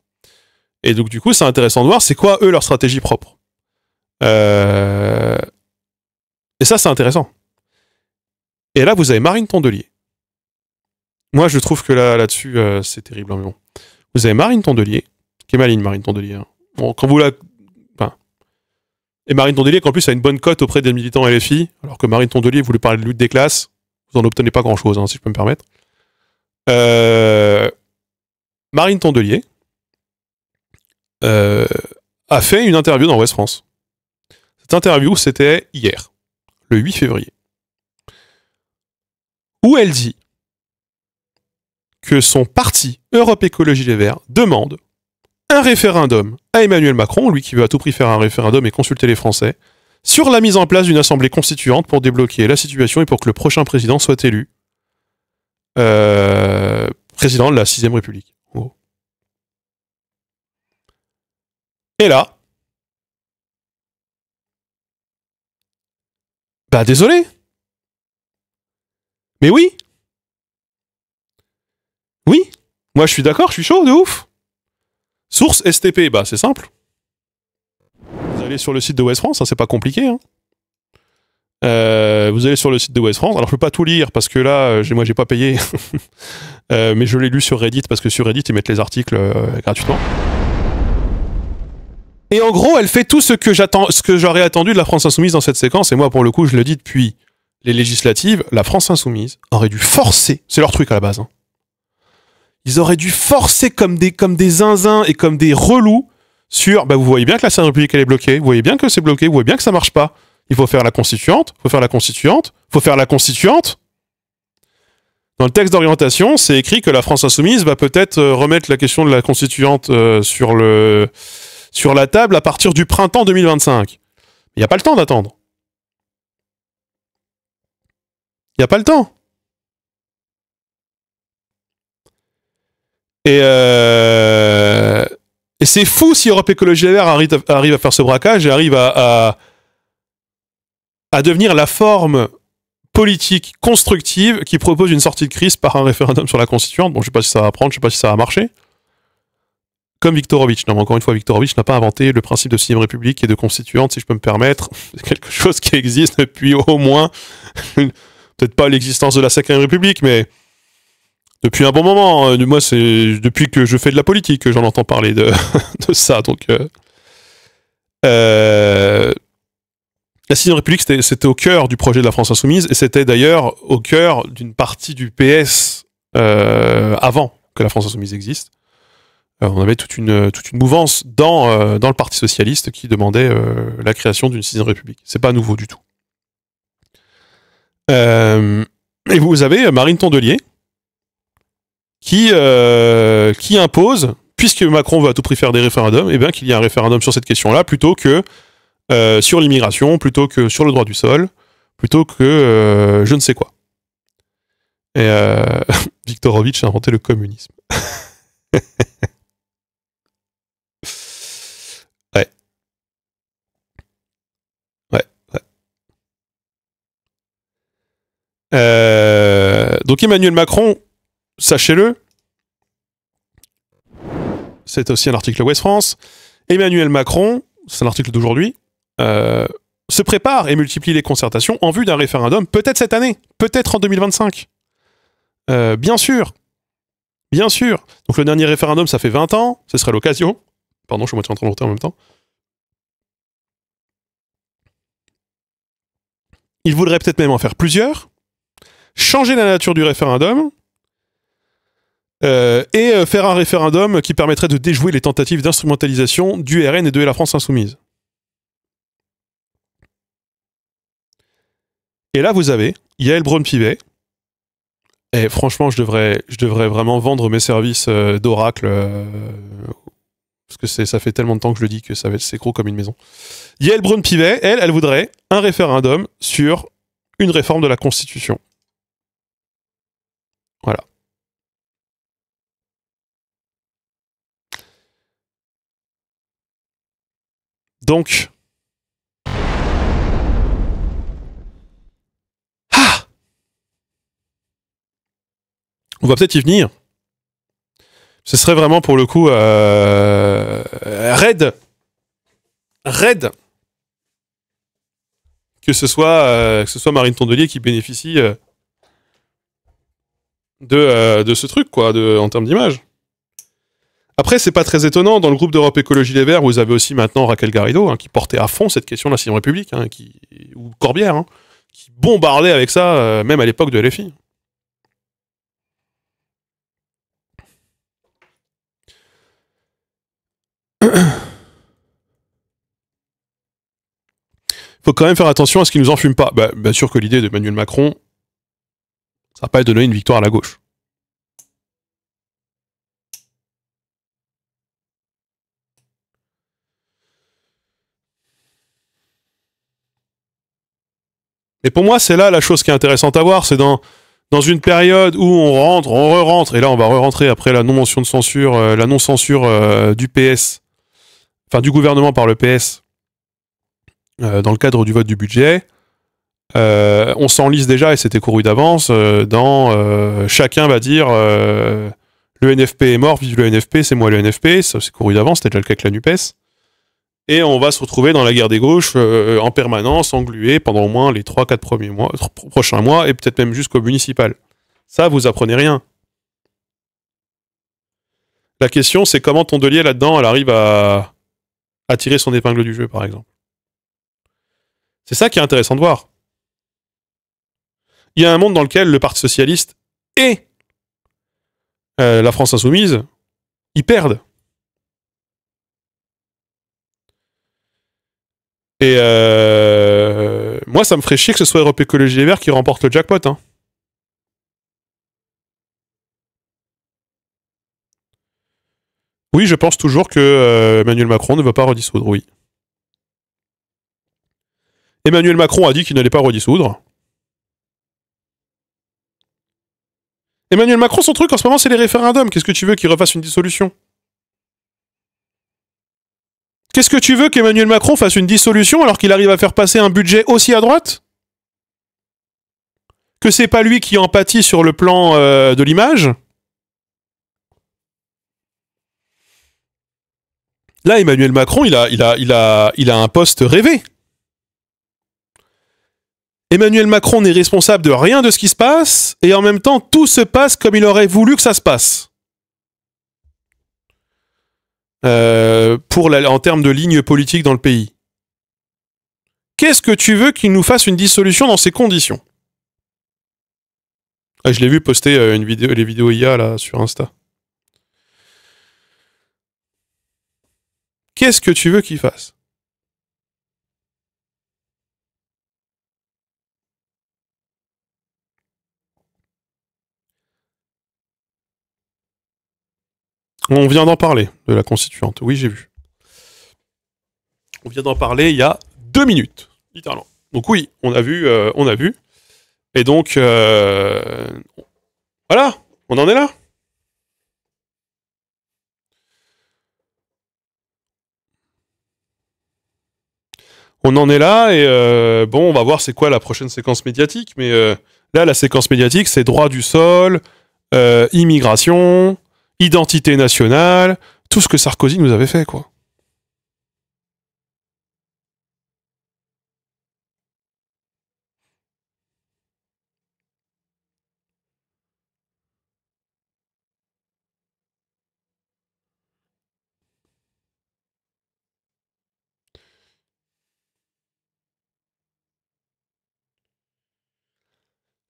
Et donc, du coup, c'est intéressant de voir c'est quoi, eux, leur stratégie propre. Et ça, c'est intéressant. Et là, vous avez Marine Tondelier. Moi, je trouve que là-dessus, c'est terrible. Hein, mais bon. Vous avez Marine Tondelier, qui est maligne, Marine Tondelier. Hein. Bon, quand vous la... Enfin... Et Marine Tondelier, qui en plus a une bonne cote auprès des militants LFI, alors que Marine Tondelier voulait parler de lutte des classes, vous en obtenez pas grand-chose, hein, si je peux me permettre. Marine Tondelier a fait une interview dans Ouest France. Cette interview, c'était hier, le 8 février, où elle dit que son parti, Europe Écologie Les Verts, demande un référendum à Emmanuel Macron, lui qui veut à tout prix faire un référendum et consulter les Français, sur la mise en place d'une assemblée constituante pour débloquer la situation et pour que le prochain président soit élu président de la 6ème République. Oh. Et là, bah désolé, mais oui, moi je suis d'accord, je suis chaud, de ouf. Source STP, bah c'est simple. Vous allez sur le site de Ouest France, hein, c'est pas compliqué. Hein. Vous allez sur le site de Ouest France. Alors je peux pas tout lire parce que là, moi j'ai pas payé, mais je l'ai lu sur Reddit parce que sur Reddit ils mettent les articles gratuitement. Et en gros, elle fait tout ce que j'aurais attendu de la France Insoumise dans cette séquence. Et moi, pour le coup, je le dis depuis les législatives, la France Insoumise aurait dû forcer. C'est leur truc à la base. Hein. Ils auraient dû forcer comme des zinzins et comme des relous sur, bah vous voyez bien que la 5ème République elle est bloquée, vous voyez bien que c'est bloqué, vous voyez bien que ça marche pas. Il faut faire la constituante, faut faire la constituante. Dans le texte d'orientation, c'est écrit que la France Insoumise va peut-être remettre la question de la constituante sur la table à partir du printemps 2025. Il n'y a pas le temps d'attendre. Il n'y a pas le temps. Et c'est fou si Europe Écologie Les Verts arrive à faire ce braquage et arrive à devenir la forme politique constructive qui propose une sortie de crise par un référendum sur la constituante. Bon, je sais pas si ça va prendre, je sais pas si ça va marcher. Comme Viktorovitch. Non, mais encore une fois, Viktorovitch n'a pas inventé le principe de 6ème République et de constituante, si je peux me permettre. C'est quelque chose qui existe depuis au moins, peut-être pas l'existence de la 5ème République, mais depuis un bon moment. Moi, c'est depuis que je fais de la politique que j'en entends parler de ça. Donc, la 6ème République, c'était au cœur du projet de la France Insoumise, et c'était d'ailleurs au cœur d'une partie du PS avant que la France Insoumise existe. On avait toute une mouvance dans le Parti Socialiste qui demandait la création d'une 6ème République. C'est pas nouveau du tout. Et vous avez Marine Tondelier qui impose, puisque Macron veut à tout prix faire des référendums, eh bien qu'il y ait un référendum sur cette question-là, plutôt que sur l'immigration, plutôt que sur le droit du sol, plutôt que je ne sais quoi. Et Viktorovitch a inventé le communisme. Ouais. Donc Emmanuel Macron, sachez-le, c'est aussi un article Ouest France, Emmanuel Macron, c'est un article d'aujourd'hui, se prépare et multiplie les concertations en vue d'un référendum, peut-être cette année, peut-être en 2025. Bien sûr. Bien sûr. Donc le dernier référendum, ça fait 20 ans, ce serait l'occasion. Pardon, je suis moitié en train de monter en même temps. Il voudrait peut-être même en faire plusieurs, changer la nature du référendum, et faire un référendum qui permettrait de déjouer les tentatives d'instrumentalisation du RN et de la France Insoumise. Et là, vous avez Yael Braun-Pivet. Et franchement, je devrais vraiment vendre mes services d'oracle, parce que ça fait tellement de temps que je le dis que c'est gros comme une maison. Yael Braun-Pivet, elle voudrait un référendum sur une réforme de la Constitution. Voilà. Donc, on va peut-être y venir. Ce serait vraiment pour le coup raide. Que ce soit Marine Tondelier qui bénéficie de ce truc, quoi, en termes d'image. Après, c'est pas très étonnant. Dans le groupe d'Europe Écologie Les Verts, vous avez aussi maintenant Raquel Garrido, hein, qui portait à fond cette question de la 6ème République, hein, ou Corbière, hein, qui bombardait avec ça, même à l'époque de LFI. Faut quand même faire attention à ce qu'ils nous enfument pas. Bah, bien sûr que l'idée d'Emmanuel Macron, ça va pas être de donner une victoire à la gauche. Mais pour moi, c'est là la chose qui est intéressante à voir, c'est dans une période où on re-rentre, et là on va re-rentrer après la non-mention de censure, la non-censure du PS, enfin du gouvernement par le PS, dans le cadre du vote du budget. On s'enlise déjà, et c'était couru d'avance, dans chacun va dire le NFP est mort, vive le NFP, c'est moi le NFP, ça c'est couru d'avance, c'était déjà le cas avec la NUPES. Et on va se retrouver dans la guerre des gauches en permanence, englué pendant au moins les 3-4 prochains mois, et peut-être même jusqu'au municipal. Ça, vous apprenez rien. La question, c'est comment Tondelier, là-dedans, elle arrive à tirer son épingle du jeu, par exemple. C'est ça qui est intéressant de voir. Il y a un monde dans lequel le Parti Socialiste et la France Insoumise, ils perdent. Et moi, ça me ferait chier que ce soit Europe Écologie Les Verts qui remporte le jackpot. Hein. Oui, je pense toujours que Emmanuel Macron ne veut pas redissoudre, oui. Emmanuel Macron a dit qu'il n'allait pas redissoudre. Emmanuel Macron, son truc en ce moment, c'est les référendums. Qu'est-ce que tu veux qu'il refasse une dissolution? Qu'est-ce que tu veux qu'Emmanuel Macron fasse une dissolution alors qu'il arrive à faire passer un budget aussi à droite? Que c'est pas lui qui en pâtit sur le plan de l'image? Là, Emmanuel Macron, il a un poste rêvé. Emmanuel Macron n'est responsable de rien de ce qui se passe, et en même temps, tout se passe comme il aurait voulu que ça se passe. En termes de ligne politique dans le pays. Qu'est-ce que tu veux qu'il nous fasse une dissolution dans ces conditions? Je l'ai vu poster les vidéos IA là, sur Insta. Qu'est-ce que tu veux qu'il fasse? On vient d'en parler, de la constituante. Oui, j'ai vu. On vient d'en parler il y a 2 minutes, littéralement. Donc oui, on a vu. Et donc, voilà, on en est là. On en est là, et bon, on va voir c'est quoi la prochaine séquence médiatique, mais Là, la séquence médiatique, c'est droit du sol, immigration, identité nationale, tout ce que Sarkozy nous avait fait, quoi.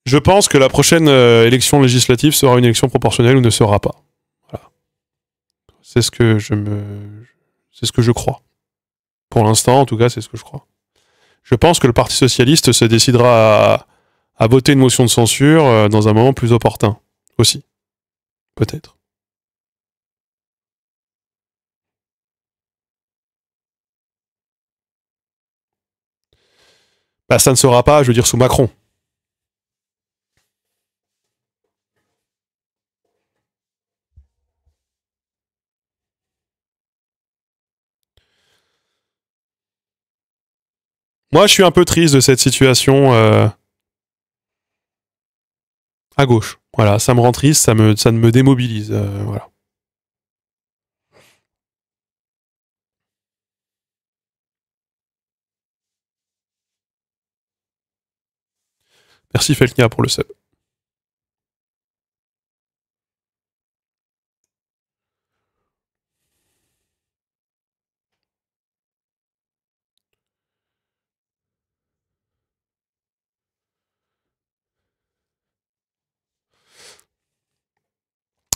Je pense que la prochaine élection législative sera une élection proportionnelle ou ne sera pas. Voilà. C'est ce que c'est ce que je crois. Pour l'instant, en tout cas, c'est ce que je crois. Je pense que le Parti socialiste se décidera à voter une motion de censure dans un moment plus opportun. Aussi. Peut-être. Bah, ça ne sera pas, je veux dire, sous Macron. Moi, je suis un peu triste de cette situation à gauche. Voilà, ça me rend triste, ça me démobilise. Voilà. Merci Felkia pour le sub.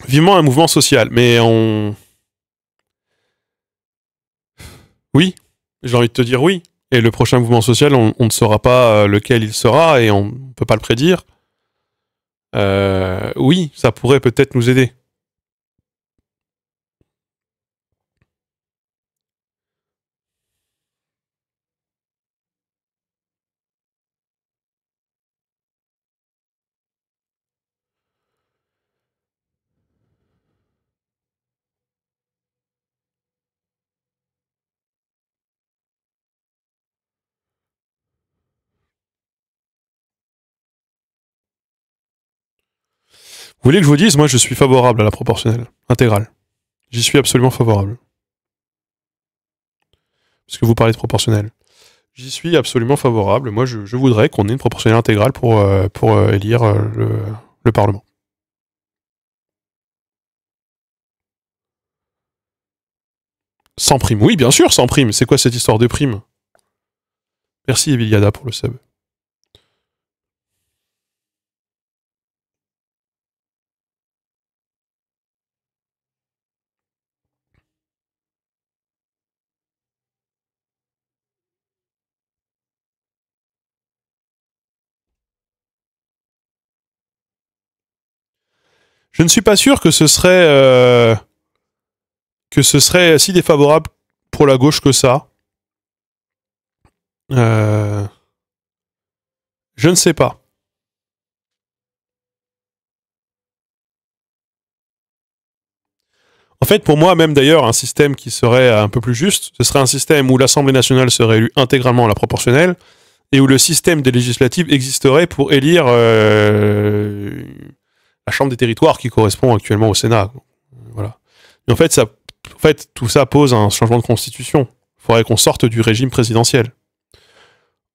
Vivement un mouvement social, mais on... Oui, j'ai envie de te dire oui. Et le prochain mouvement social, on ne saura pas lequel il sera et on ne peut pas le prédire. Oui, ça pourrait peut-être nous aider. Vous voulez que je vous dise, moi je suis favorable à la proportionnelle intégrale. J'y suis absolument favorable. Parce que vous parlez de proportionnelle. J'y suis absolument favorable. Moi je voudrais qu'on ait une proportionnelle intégrale pour élire le Parlement. Sans prime. Oui, bien sûr, sans prime. C'est quoi cette histoire de prime? Merci Eviliada pour le sub. Je ne suis pas sûr que ce serait si défavorable pour la gauche que ça. Euh, je ne sais pas. En fait, pour moi, même d'ailleurs, un système qui serait un peu plus juste, ce serait un système où l'Assemblée nationale serait élue intégralement à la proportionnelle et où le système des législatives existerait pour élire la Chambre des territoires qui correspond actuellement au Sénat. Voilà. Et en fait, tout ça pose un changement de constitution. Il faudrait qu'on sorte du régime présidentiel.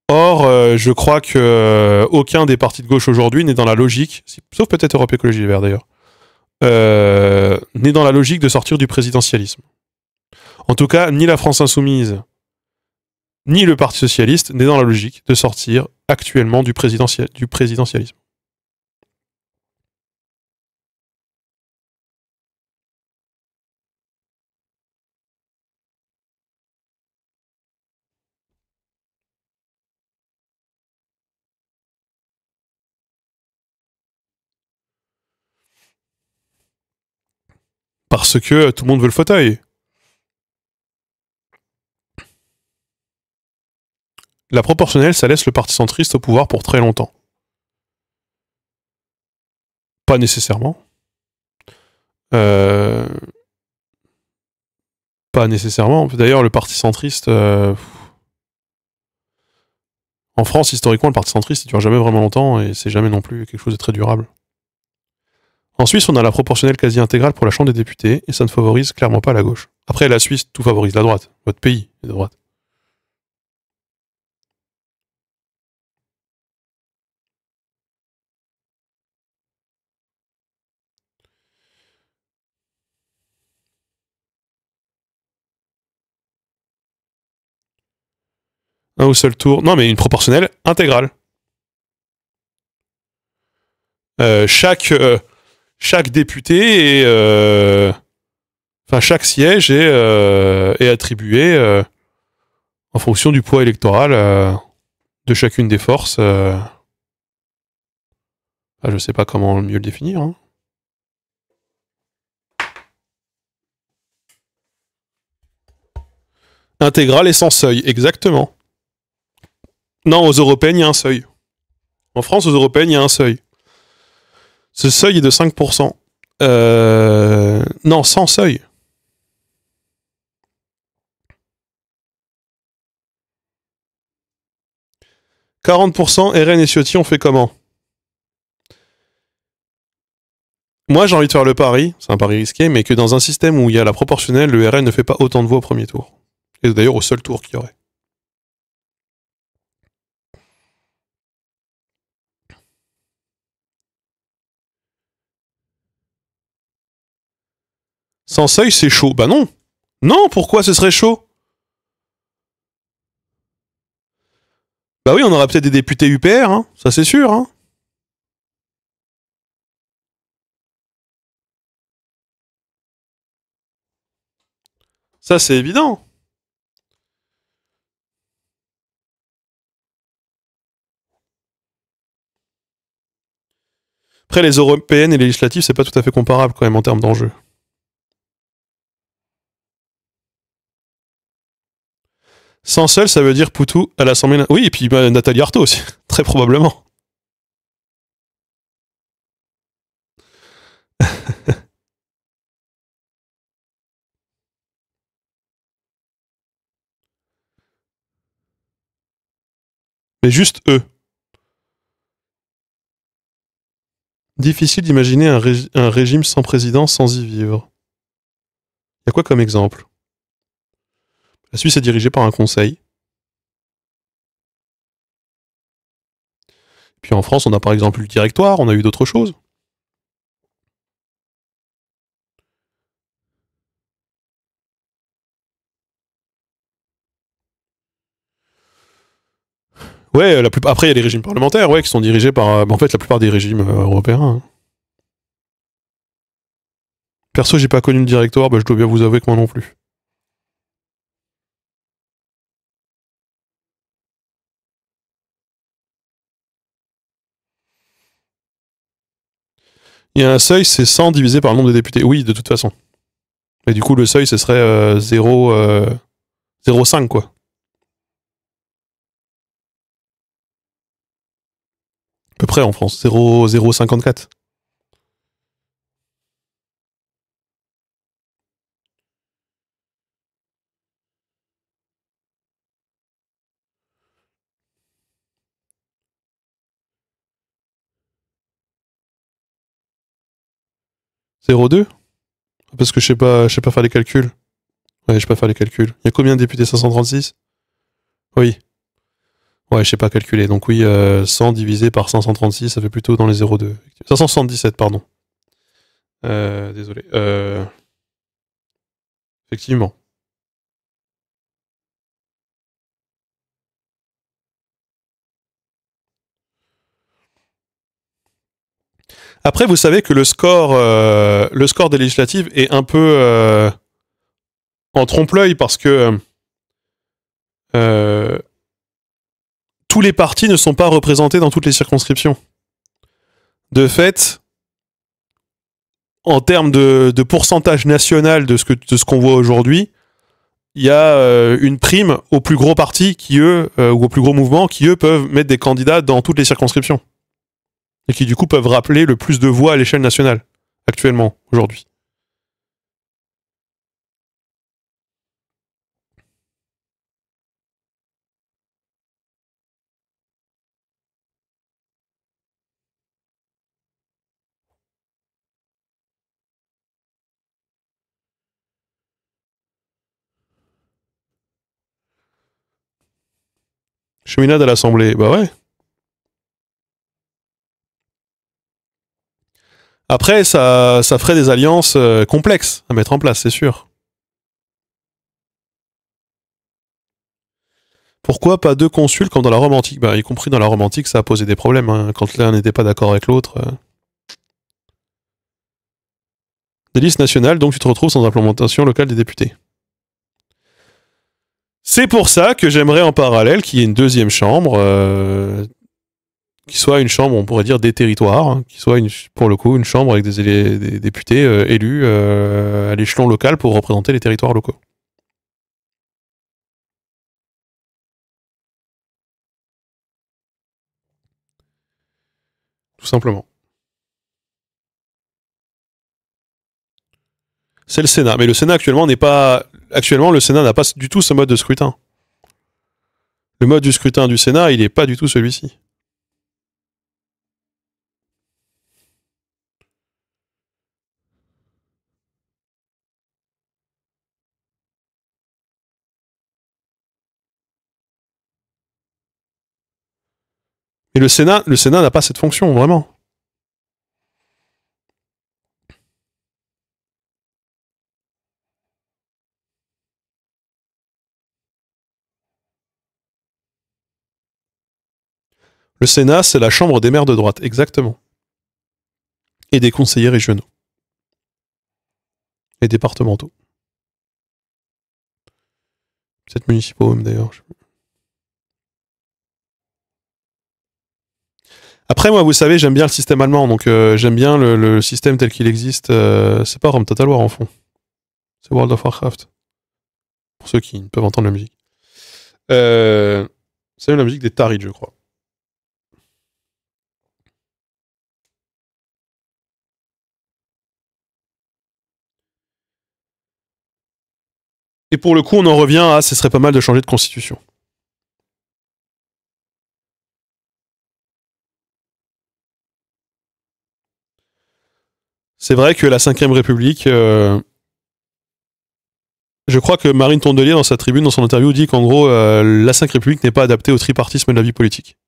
Or, je crois que aucun des partis de gauche aujourd'hui n'est dans la logique, sauf peut-être Europe Écologie Les Verts d'ailleurs, n'est dans la logique de sortir du présidentialisme. En tout cas, ni la France Insoumise, ni le Parti Socialiste n'est dans la logique de sortir actuellement du présidentialisme. Parce que tout le monde veut le fauteuil. La proportionnelle, ça laisse le parti centriste au pouvoir pour très longtemps. Pas nécessairement. Euh, Pas nécessairement. D'ailleurs, le parti centriste, En France, historiquement, le parti centriste, il dure jamais vraiment longtemps et c'est jamais non plus quelque chose de très durable. En Suisse, on a la proportionnelle quasi intégrale pour la Chambre des députés et ça ne favorise clairement pas la gauche. Après, la Suisse, tout favorise la droite. Votre pays est de droite. Un au seul tour. Non, mais une proportionnelle intégrale. Chaque député enfin, chaque siège est attribué en fonction du poids électoral de chacune des forces. Je sais pas comment mieux le définir. Hein. Intégrale et sans seuil, exactement. Non, aux européennes, il y a un seuil. En France, aux européennes, il y a un seuil. Ce seuil est de 5%. Non, sans seuil. 40% RN et Ciotti ont fait comment? Moi, j'ai envie de faire le pari, c'est un pari risqué, mais que dans un système où il y a la proportionnelle, le RN ne fait pas autant de voix au premier tour. Et d'ailleurs au seul tour qu'il y aurait. Sans seuil, c'est chaud. Bah non. Non, pourquoi ce serait chaud? Bah oui, on aura peut-être des députés UPR, hein, ça c'est sûr. Hein. Ça c'est évident. Après, les européennes et les législatives, c'est pas tout à fait comparable quand même en termes d'enjeux. Sans seul, ça veut dire Poutou à l'Assemblée. Oui, et puis Nathalie Arthaud aussi, très probablement. Mais juste eux. Difficile d'imaginer un régime sans président sans y vivre. Il y a quoi comme exemple? La Suisse est dirigée par un conseil. Puis en France, on a par exemple eu le directoire, on a eu d'autres choses. Ouais, après, il y a les régimes parlementaires, ouais, qui sont dirigés par. En fait, la plupart des régimes européens. Hein. Perso, j'ai pas connu le directoire, je dois bien vous avouer que moi non plus. Il y a un seuil, c'est 100 divisé par le nombre de députés. Oui, de toute façon. Et du coup, le seuil, ce serait 0,5, quoi. À peu près en France. 0,54. 0,2. Parce que je sais pas faire les calculs. Ouais, je sais pas faire les calculs. Il y a combien de députés? 536? Oui. Ouais, je sais pas calculer. Donc oui, 100 divisé par 536, ça fait plutôt dans les 0,2. 577, pardon. Désolé. Effectivement. Après, vous savez que le score des législatives est un peu en trompe-l'œil parce que euh, tous les partis ne sont pas représentés dans toutes les circonscriptions. De fait, en termes de pourcentage national de ce qu'on voit aujourd'hui, il y a une prime aux plus gros partis qui, eux, ou aux plus gros mouvements, qui, eux, peuvent mettre des candidats dans toutes les circonscriptions. Et qui, du coup, peuvent rappeler le plus de voix à l'échelle nationale, actuellement, aujourd'hui. Cheminade à l'Assemblée, bah ouais. Après, ça ferait des alliances complexes à mettre en place, c'est sûr. Pourquoi pas deux consuls comme dans la Rome antique? Bah, y compris dans la Rome antique, ça a posé des problèmes, hein, quand l'un n'était pas d'accord avec l'autre. Des listes nationales, donc tu te retrouves sans implémentation locale des députés. C'est pour ça que j'aimerais en parallèle qu'il y ait une deuxième chambre, qui soit une chambre, on pourrait dire, des territoires, hein, qui soit pour le coup une chambre avec des députés élus à l'échelon local pour représenter les territoires locaux. Tout simplement. C'est le Sénat, mais le Sénat actuellement n'est pas. Actuellement, le Sénat n'a pas du tout ce mode de scrutin. Le mode du scrutin du Sénat, il n'est pas du tout celui-ci. Et le Sénat n'a pas cette fonction, vraiment. Le Sénat, c'est la chambre des maires de droite, exactement. Et des conseillers régionaux. Et départementaux. Peut-être municipaux même d'ailleurs. Après, moi, vous savez, j'aime bien le système allemand, donc j'aime bien le système tel qu'il existe. C'est pas Rome Total War en fond. C'est World of Warcraft. Pour ceux qui ne peuvent entendre la musique. C'est la musique des Tarides, je crois. Et pour le coup, on en revient à ce serait pas mal de changer de constitution. C'est vrai que la 5ème République, je crois que Marine Tondelier, dans sa tribune, dans son interview, dit qu'en gros, la 5ème République n'est pas adaptée au tripartisme de la vie politique.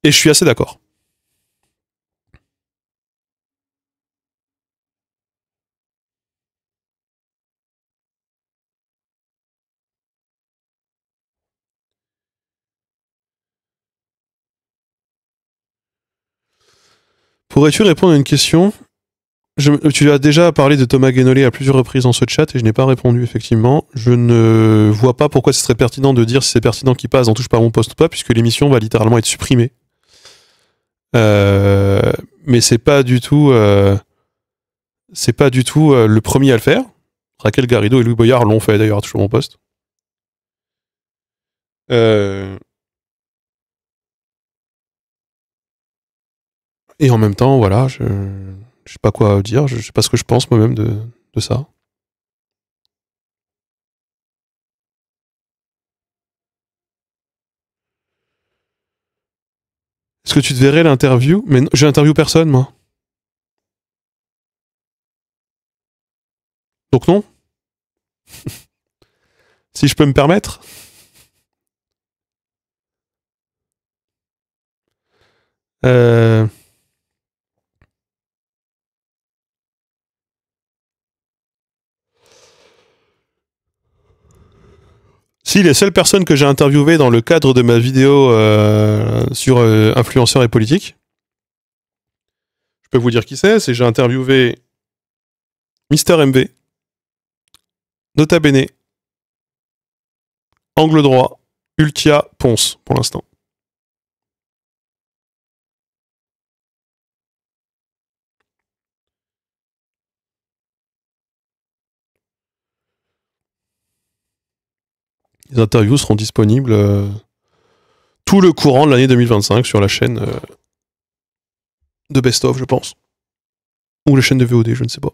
Et je suis assez d'accord. Pourrais-tu répondre à une question? Tu as déjà parlé de Thomas Guénolé à plusieurs reprises dans ce chat et je n'ai pas répondu effectivement. Je ne vois pas pourquoi ce serait pertinent de dire si c'est pertinent qu'il passe dans Touche pas à mon poste ou pas, puisque l'émission va littéralement être supprimée. Mais c'est pas du tout le premier à le faire. Raquel Garrido et Louis Boyard l'ont fait d'ailleurs à Touche pas à mon poste. Et en même temps, voilà, je sais pas quoi dire, je sais pas ce que je pense moi-même de ça. Est-ce que tu te verrais l'interview? Mais j'ai interviewé personne, moi. Donc non. Si je peux me permettre. Si, les seules personnes que j'ai interviewées dans le cadre de ma vidéo sur influenceurs et politique, je peux vous dire qui c'est j'ai interviewé Mister MV, Nota Bene, Angle Droit, Ultia, Ponce, pour l'instant. Les interviews seront disponibles tout le courant de l'année 2025 sur la chaîne de Best of, je pense. Ou la chaîne de VOD, je ne sais pas.